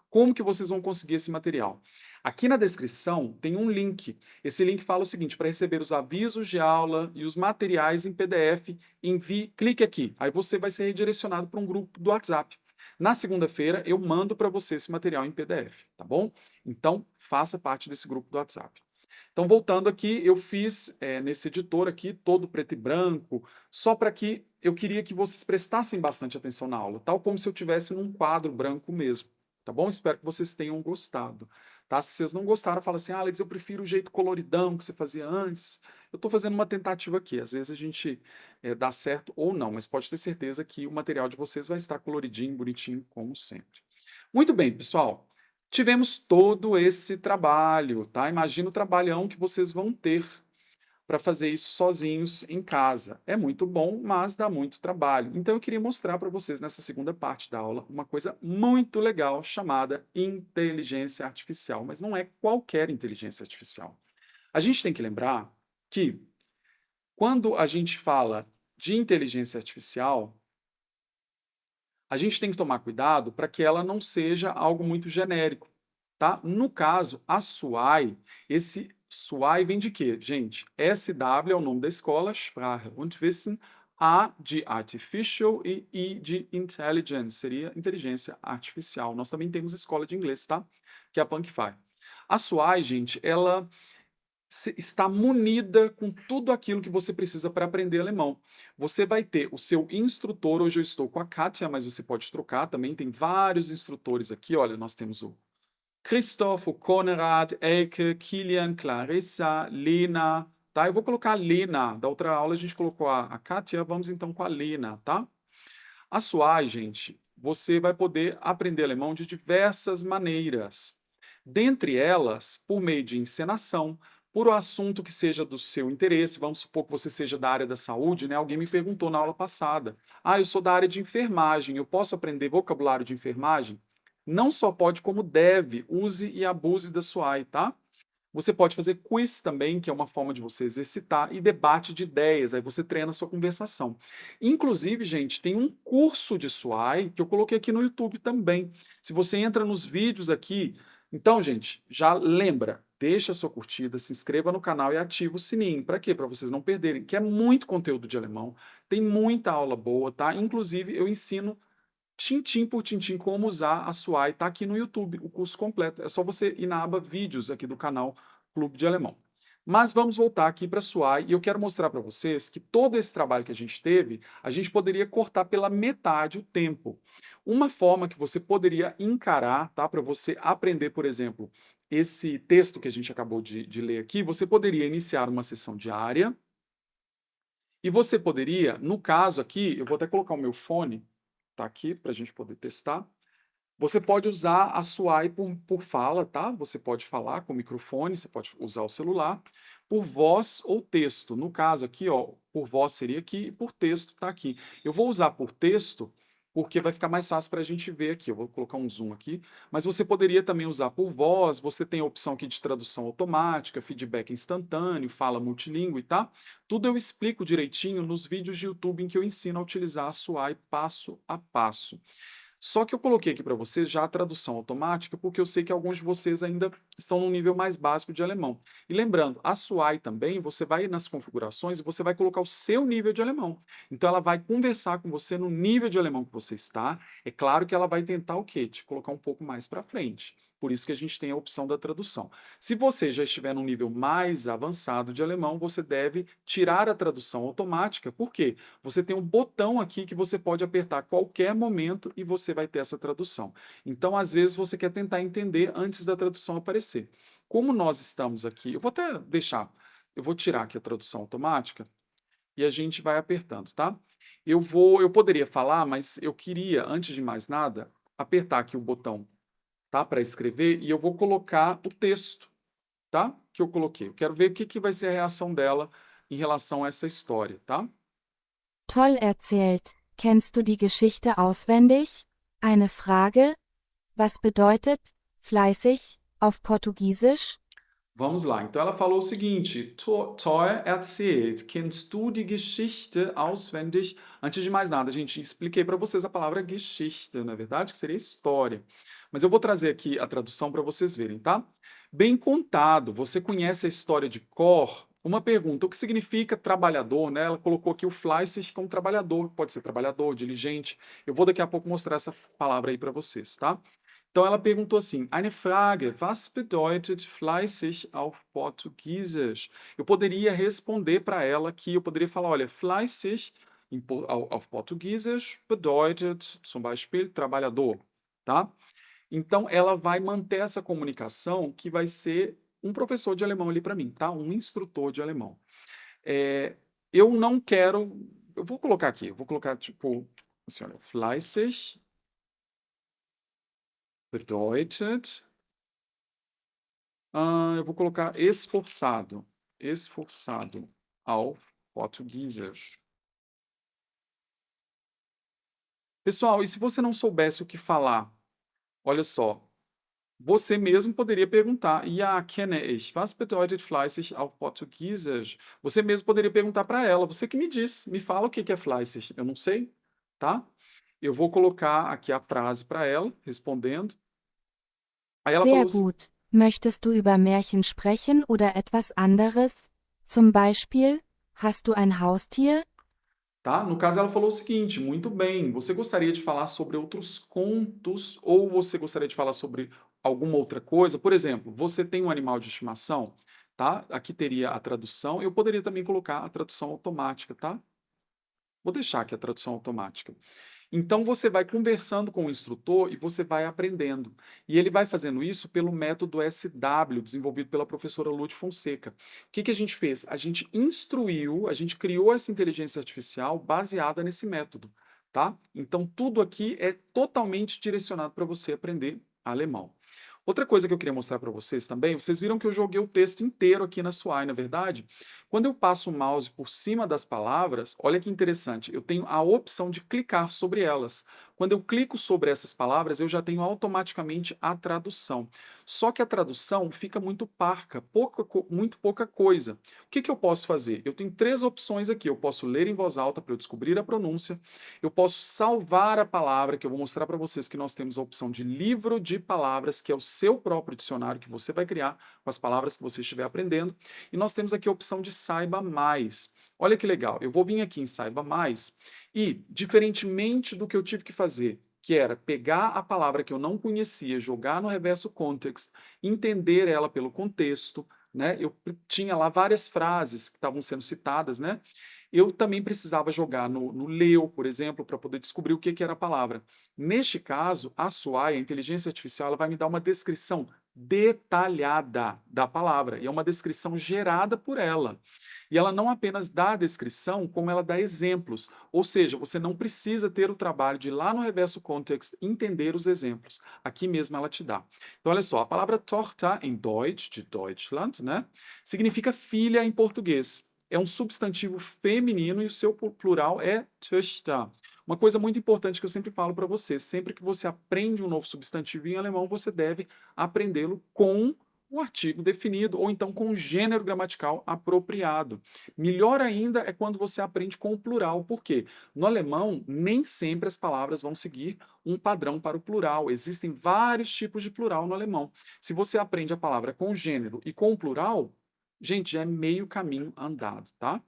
Como que vocês vão conseguir esse material? Aqui na descrição tem um link. Esse link fala o seguinte: para receber os avisos de aula e os materiais em PDF, clique aqui. Aí você vai ser redirecionado para um grupo do WhatsApp. Na segunda-feira eu mando para você esse material em PDF, tá bom? Então, faça parte desse grupo do WhatsApp. Então, voltando aqui, eu fiz nesse editor aqui, todo preto e branco, só para que eu queria que vocês prestassem bastante atenção na aula, tal como se eu tivesse num quadro branco mesmo, tá bom? Espero que vocês tenham gostado, tá? Se vocês não gostaram, fala assim: Alex, eu prefiro o jeito coloridão que você fazia antes. Eu estou fazendo uma tentativa aqui, às vezes a gente dá certo ou não, mas pode ter certeza que o material de vocês vai estar coloridinho, bonitinho, como sempre. Muito bem, pessoal. Tivemos todo esse trabalho, tá? Imagina o trabalhão que vocês vão ter para fazer isso sozinhos em casa. É muito bom, mas dá muito trabalho. Então eu queria mostrar para vocês nessa segunda parte da aula uma coisa muito legal chamada inteligência artificial, mas não é qualquer inteligência artificial. A gente tem que lembrar que quando a gente fala de inteligência artificial, a gente tem que tomar cuidado para que ela não seja algo muito genérico, tá? No caso, a SWAI, esse SWAI vem de quê, gente? SW é o nome da escola, Sprache und Wissen, A de Artificial e I de Intelligence, seria inteligência artificial. Nós também temos escola de inglês, tá? Que é a Punkify. A SWAI, gente, ela está munida com tudo aquilo que você precisa para aprender alemão. Você vai ter o seu instrutor, hoje eu estou com a Kátia, mas você pode trocar também, tem vários instrutores aqui, olha, nós temos o Christoph, o Konrad, Elke, Kilian, Clarissa, Lena, tá? Eu vou colocar a Lena, da outra aula a gente colocou a Kátia, vamos então com a Lena, tá? A SWAI, gente, você vai poder aprender alemão de diversas maneiras. Dentre elas, por meio de encenação, por um assunto que seja do seu interesse, vamos supor que você seja da área da saúde, né? Alguém me perguntou na aula passada: ah, eu sou da área de enfermagem, eu posso aprender vocabulário de enfermagem? Não só pode, como deve. Use e abuse da SWAI, tá? Você pode fazer quiz também, que é uma forma de você exercitar, e debate de ideias, aí você treina a sua conversação. Inclusive, gente, tem um curso de SWAI que eu coloquei aqui no YouTube também. Se você entra nos vídeos aqui, então, gente, já lembra, deixa a sua curtida, se inscreva no canal e ativa o sininho. Para quê? Para vocês não perderem, que é muito conteúdo de alemão, tem muita aula boa, tá? Inclusive, eu ensino tintim por tintim como usar a SWAI, tá aqui no YouTube, o curso completo. É só você ir na aba vídeos aqui do canal Clube de Alemão. Mas vamos voltar aqui para a SWAI e eu quero mostrar para vocês que todo esse trabalho que a gente teve, a gente poderia cortar pela metade o tempo. Uma forma que você poderia encarar, tá, para você aprender, por exemplo, esse texto que a gente acabou de ler aqui, você poderia iniciar uma sessão diária e você poderia, no caso aqui, eu vou até colocar o meu fone, tá aqui para a gente poder testar. Você pode usar a SWAI por fala, tá? Você pode falar com o microfone, você pode usar o celular, por voz ou texto. No caso aqui, ó, por voz seria aqui e por texto tá aqui. Eu vou usar por texto porque vai ficar mais fácil para a gente ver aqui. Eu vou colocar um zoom aqui, mas você poderia também usar por voz. Você tem a opção aqui de tradução automática, feedback instantâneo, fala multilíngue, tá? Tudo eu explico direitinho nos vídeos de YouTube em que eu ensino a utilizar a SWAI passo a passo. Só que eu coloquei aqui para vocês já a tradução automática, porque eu sei que alguns de vocês ainda estão no nível mais básico de alemão. E lembrando, a SWAI também, você vai nas configurações e você vai colocar o seu nível de alemão. Então ela vai conversar com você no nível de alemão que você está. É claro que ela vai tentar o quê? Te colocar um pouco mais para frente. Por isso que a gente tem a opção da tradução. Se você já estiver num nível mais avançado de alemão, você deve tirar a tradução automática. Por quê? Você tem um botão aqui que você pode apertar a qualquer momento e você vai ter essa tradução. Então, às vezes, você quer tentar entender antes da tradução aparecer. Como nós estamos aqui, eu vou até deixar, eu vou tirar aqui a tradução automática e a gente vai apertando, tá? Eu poderia falar, mas eu queria, antes de mais nada, apertar aqui o botão, tá, para escrever e eu vou colocar o texto, tá? Que eu coloquei. Eu quero ver o que vai ser a reação dela em relação a essa história, tá? Toll erzählt. Kennst du die Geschichte auswendig? Eine Frage. Was bedeutet fleißig auf Portugiesisch? Vamos lá. Então ela falou o seguinte: Toll erzählt. Kennst du die Geschichte auswendig? Antes de mais nada, gente, expliquei para vocês a palavra Geschichte, na verdade, que seria história. Mas eu vou trazer aqui a tradução para vocês verem, tá? Bem contado. Você conhece a história de cor? Uma pergunta: o que significa trabalhador, né? Ela colocou aqui o fleißig como trabalhador, pode ser trabalhador, diligente. Eu vou daqui a pouco mostrar essa palavra aí para vocês, tá? Então ela perguntou assim: Eine Frage, was bedeutet fleißig auf Portugiesisch? Eu poderia responder para ela que eu poderia falar: olha, fleißig auf Portugiesisch bedeutet zum Beispiel trabalhador, tá? Então ela vai manter essa comunicação que vai ser um professor de alemão ali para mim, tá? Um instrutor de alemão. Eu não quero, eu vou colocar aqui, eu vou colocar tipo assim, olha, fleißig bedeutet, eu vou colocar esforçado, esforçado auf Portugiesisch. Pessoal, e se você não soubesse o que falar, olha só, você mesmo poderia perguntar, ja, kenne ich, was bedeutet fleißig auf Portugiesisch? Você mesmo poderia perguntar para ela, você que me diz, me fala o que é fleißig, eu não sei, tá? Eu vou colocar aqui a frase para ela, respondendo. Aí ela Sehr falou assim, gut. Möchtest du über Märchen sprechen oder etwas anderes? Zum Beispiel, hast du ein Haustier? tá? No caso, ela falou o seguinte: muito bem, você gostaria de falar sobre outros contos ou você gostaria de falar sobre alguma outra coisa? Por exemplo, você tem um animal de estimação? tá? Aqui teria a tradução, eu poderia também colocar a tradução automática, tá? Vou deixar aqui a tradução automática. Então, você vai conversando com o instrutor e você vai aprendendo. E ele vai fazendo isso pelo método SW, desenvolvido pela professora Lute Fonseca. O que a gente fez? A gente instruiu, a gente criou essa inteligência artificial baseada nesse método, tá? Então, tudo aqui é totalmente direcionado para você aprender alemão. Outra coisa que eu queria mostrar para vocês também, vocês viram que eu joguei o texto inteiro aqui na Swai, na verdade? Quando eu passo o mouse por cima das palavras, olha que interessante, eu tenho a opção de clicar sobre elas. Quando eu clico sobre essas palavras, eu já tenho automaticamente a tradução. Só que a tradução fica muito parca, muito pouca coisa. O que eu posso fazer? Eu tenho 3 opções aqui. Eu posso ler em voz alta para eu descobrir a pronúncia. Eu posso salvar a palavra, que eu vou mostrar para vocês que nós temos a opção de livro de palavras, que é o seu próprio dicionário que você vai criar com as palavras que você estiver aprendendo. E nós temos aqui a opção de saiba mais. Olha que legal, eu vou vir aqui em saiba mais e, diferentemente do que eu tive que fazer, que era pegar a palavra que eu não conhecia, jogar no reverso context, entender ela pelo contexto, né? Eu tinha lá várias frases que estavam sendo citadas, né? Eu também precisava jogar no Leu, por exemplo, para poder descobrir o que era a palavra. Neste caso, a SWAI, a inteligência artificial, ela vai me dar uma descrição detalhada da palavra, e é uma descrição gerada por ela. E ela não apenas dá a descrição, como ela dá exemplos. Ou seja, você não precisa ter o trabalho de ir lá no reverso context entender os exemplos. Aqui mesmo ela te dá. Então, olha só, a palavra Tochter em Deutsch, de Deutschland, né, significa filha em português. É um substantivo feminino e o seu plural é Töchter. Uma coisa muito importante que eu sempre falo para você, sempre que você aprende um novo substantivo em alemão, você deve aprendê-lo com o artigo definido ou então com o gênero gramatical apropriado. Melhor ainda é quando você aprende com o plural, porque no alemão nem sempre as palavras vão seguir um padrão para o plural. Existem vários tipos de plural no alemão. Se você aprende a palavra com o gênero e com o plural, gente, já é meio caminho andado, tá?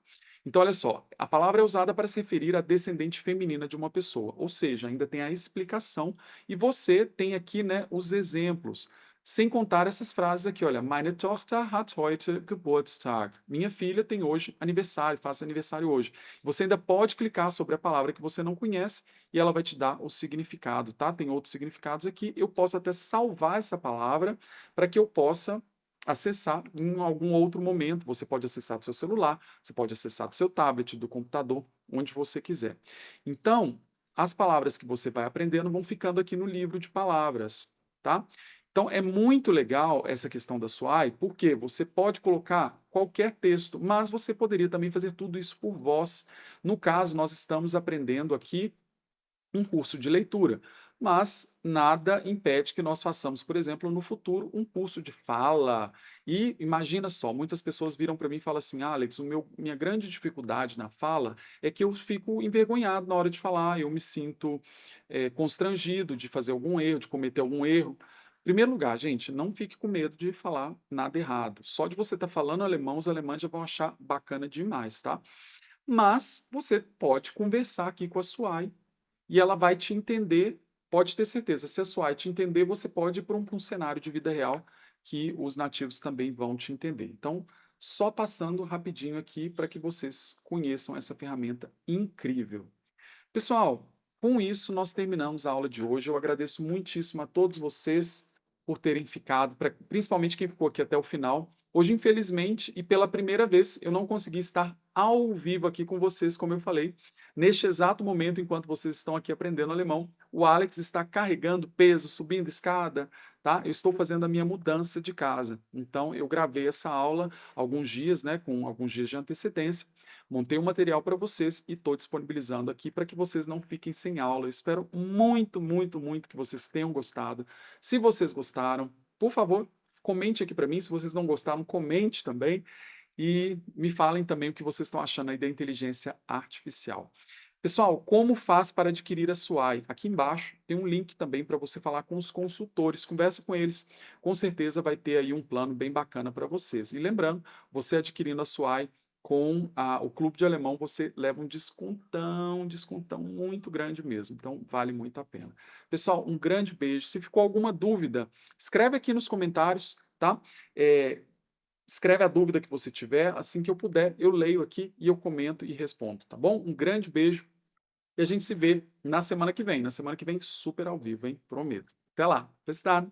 Então, olha só, a palavra é usada para se referir à descendente feminina de uma pessoa, ou seja, ainda tem a explicação e você tem aqui, né, os exemplos. Sem contar essas frases aqui, olha, Meine Tochter hat heute Geburtstag. Minha filha tem hoje aniversário, faz aniversário hoje. Você ainda pode clicar sobre a palavra que você não conhece e ela vai te dar o significado, tá? Tem outros significados aqui. Eu posso até salvar essa palavra para que eu possa acessar em algum outro momento. Você pode acessar do seu celular, você pode acessar do seu tablet, do computador, onde você quiser. Então, as palavras que você vai aprendendo vão ficando aqui no livro de palavras, tá? Então, é muito legal essa questão da SWAI, porque você pode colocar qualquer texto, mas você poderia também fazer tudo isso por voz. No caso, nós estamos aprendendo aqui um curso de leitura, mas nada impede que nós façamos, por exemplo, no futuro, um curso de fala. E imagina só, muitas pessoas viram para mim e falam assim, Alex, minha grande dificuldade na fala é que eu fico envergonhado na hora de falar, eu me sinto constrangido de fazer algum erro, de cometer algum erro. Em primeiro lugar, gente, não fique com medo de falar nada errado. Só de você estar falando alemão, os alemães já vão achar bacana demais, tá? Mas você pode conversar aqui com a Suai e ela vai te entender, pode ter certeza. Se a Suai te entender, você pode ir para um cenário de vida real que os nativos também vão te entender. Então, só passando rapidinho aqui para que vocês conheçam essa ferramenta incrível. Pessoal, com isso nós terminamos a aula de hoje. Eu agradeço muitíssimo a todos vocês por terem ficado, principalmente quem ficou aqui até o final. Hoje, infelizmente, e pela primeira vez, eu não consegui estar ao vivo aqui com vocês, como eu falei. Neste exato momento, enquanto vocês estão aqui aprendendo alemão, o Alex está carregando peso, subindo escada, tá? Eu estou fazendo a minha mudança de casa. Então, eu gravei essa aula alguns dias, né, com alguns dias de antecedência. Montei um material para vocês e estou disponibilizando aqui para que vocês não fiquem sem aula. Eu espero muito, muito, muito que vocês tenham gostado. Se vocês gostaram, por favor, comente aqui para mim. Se vocês não gostaram, comente também. E me falem também o que vocês estão achando aí da inteligência artificial. Pessoal, como faz para adquirir a SWAI? Aqui embaixo tem um link também para você falar com os consultores. Conversa com eles. Com certeza vai ter aí um plano bem bacana para vocês. E lembrando, você adquirindo a SWAI com o Clube de Alemão, você leva um descontão muito grande mesmo. Então, vale muito a pena. Pessoal, um grande beijo. Se ficou alguma dúvida, escreve aqui nos comentários, tá? Escreve a dúvida que você tiver, assim que eu puder, eu leio aqui e eu comento e respondo, tá bom? Um grande beijo e a gente se vê na semana que vem. Na semana que vem, super ao vivo, hein? Prometo. Até lá. Bis dann.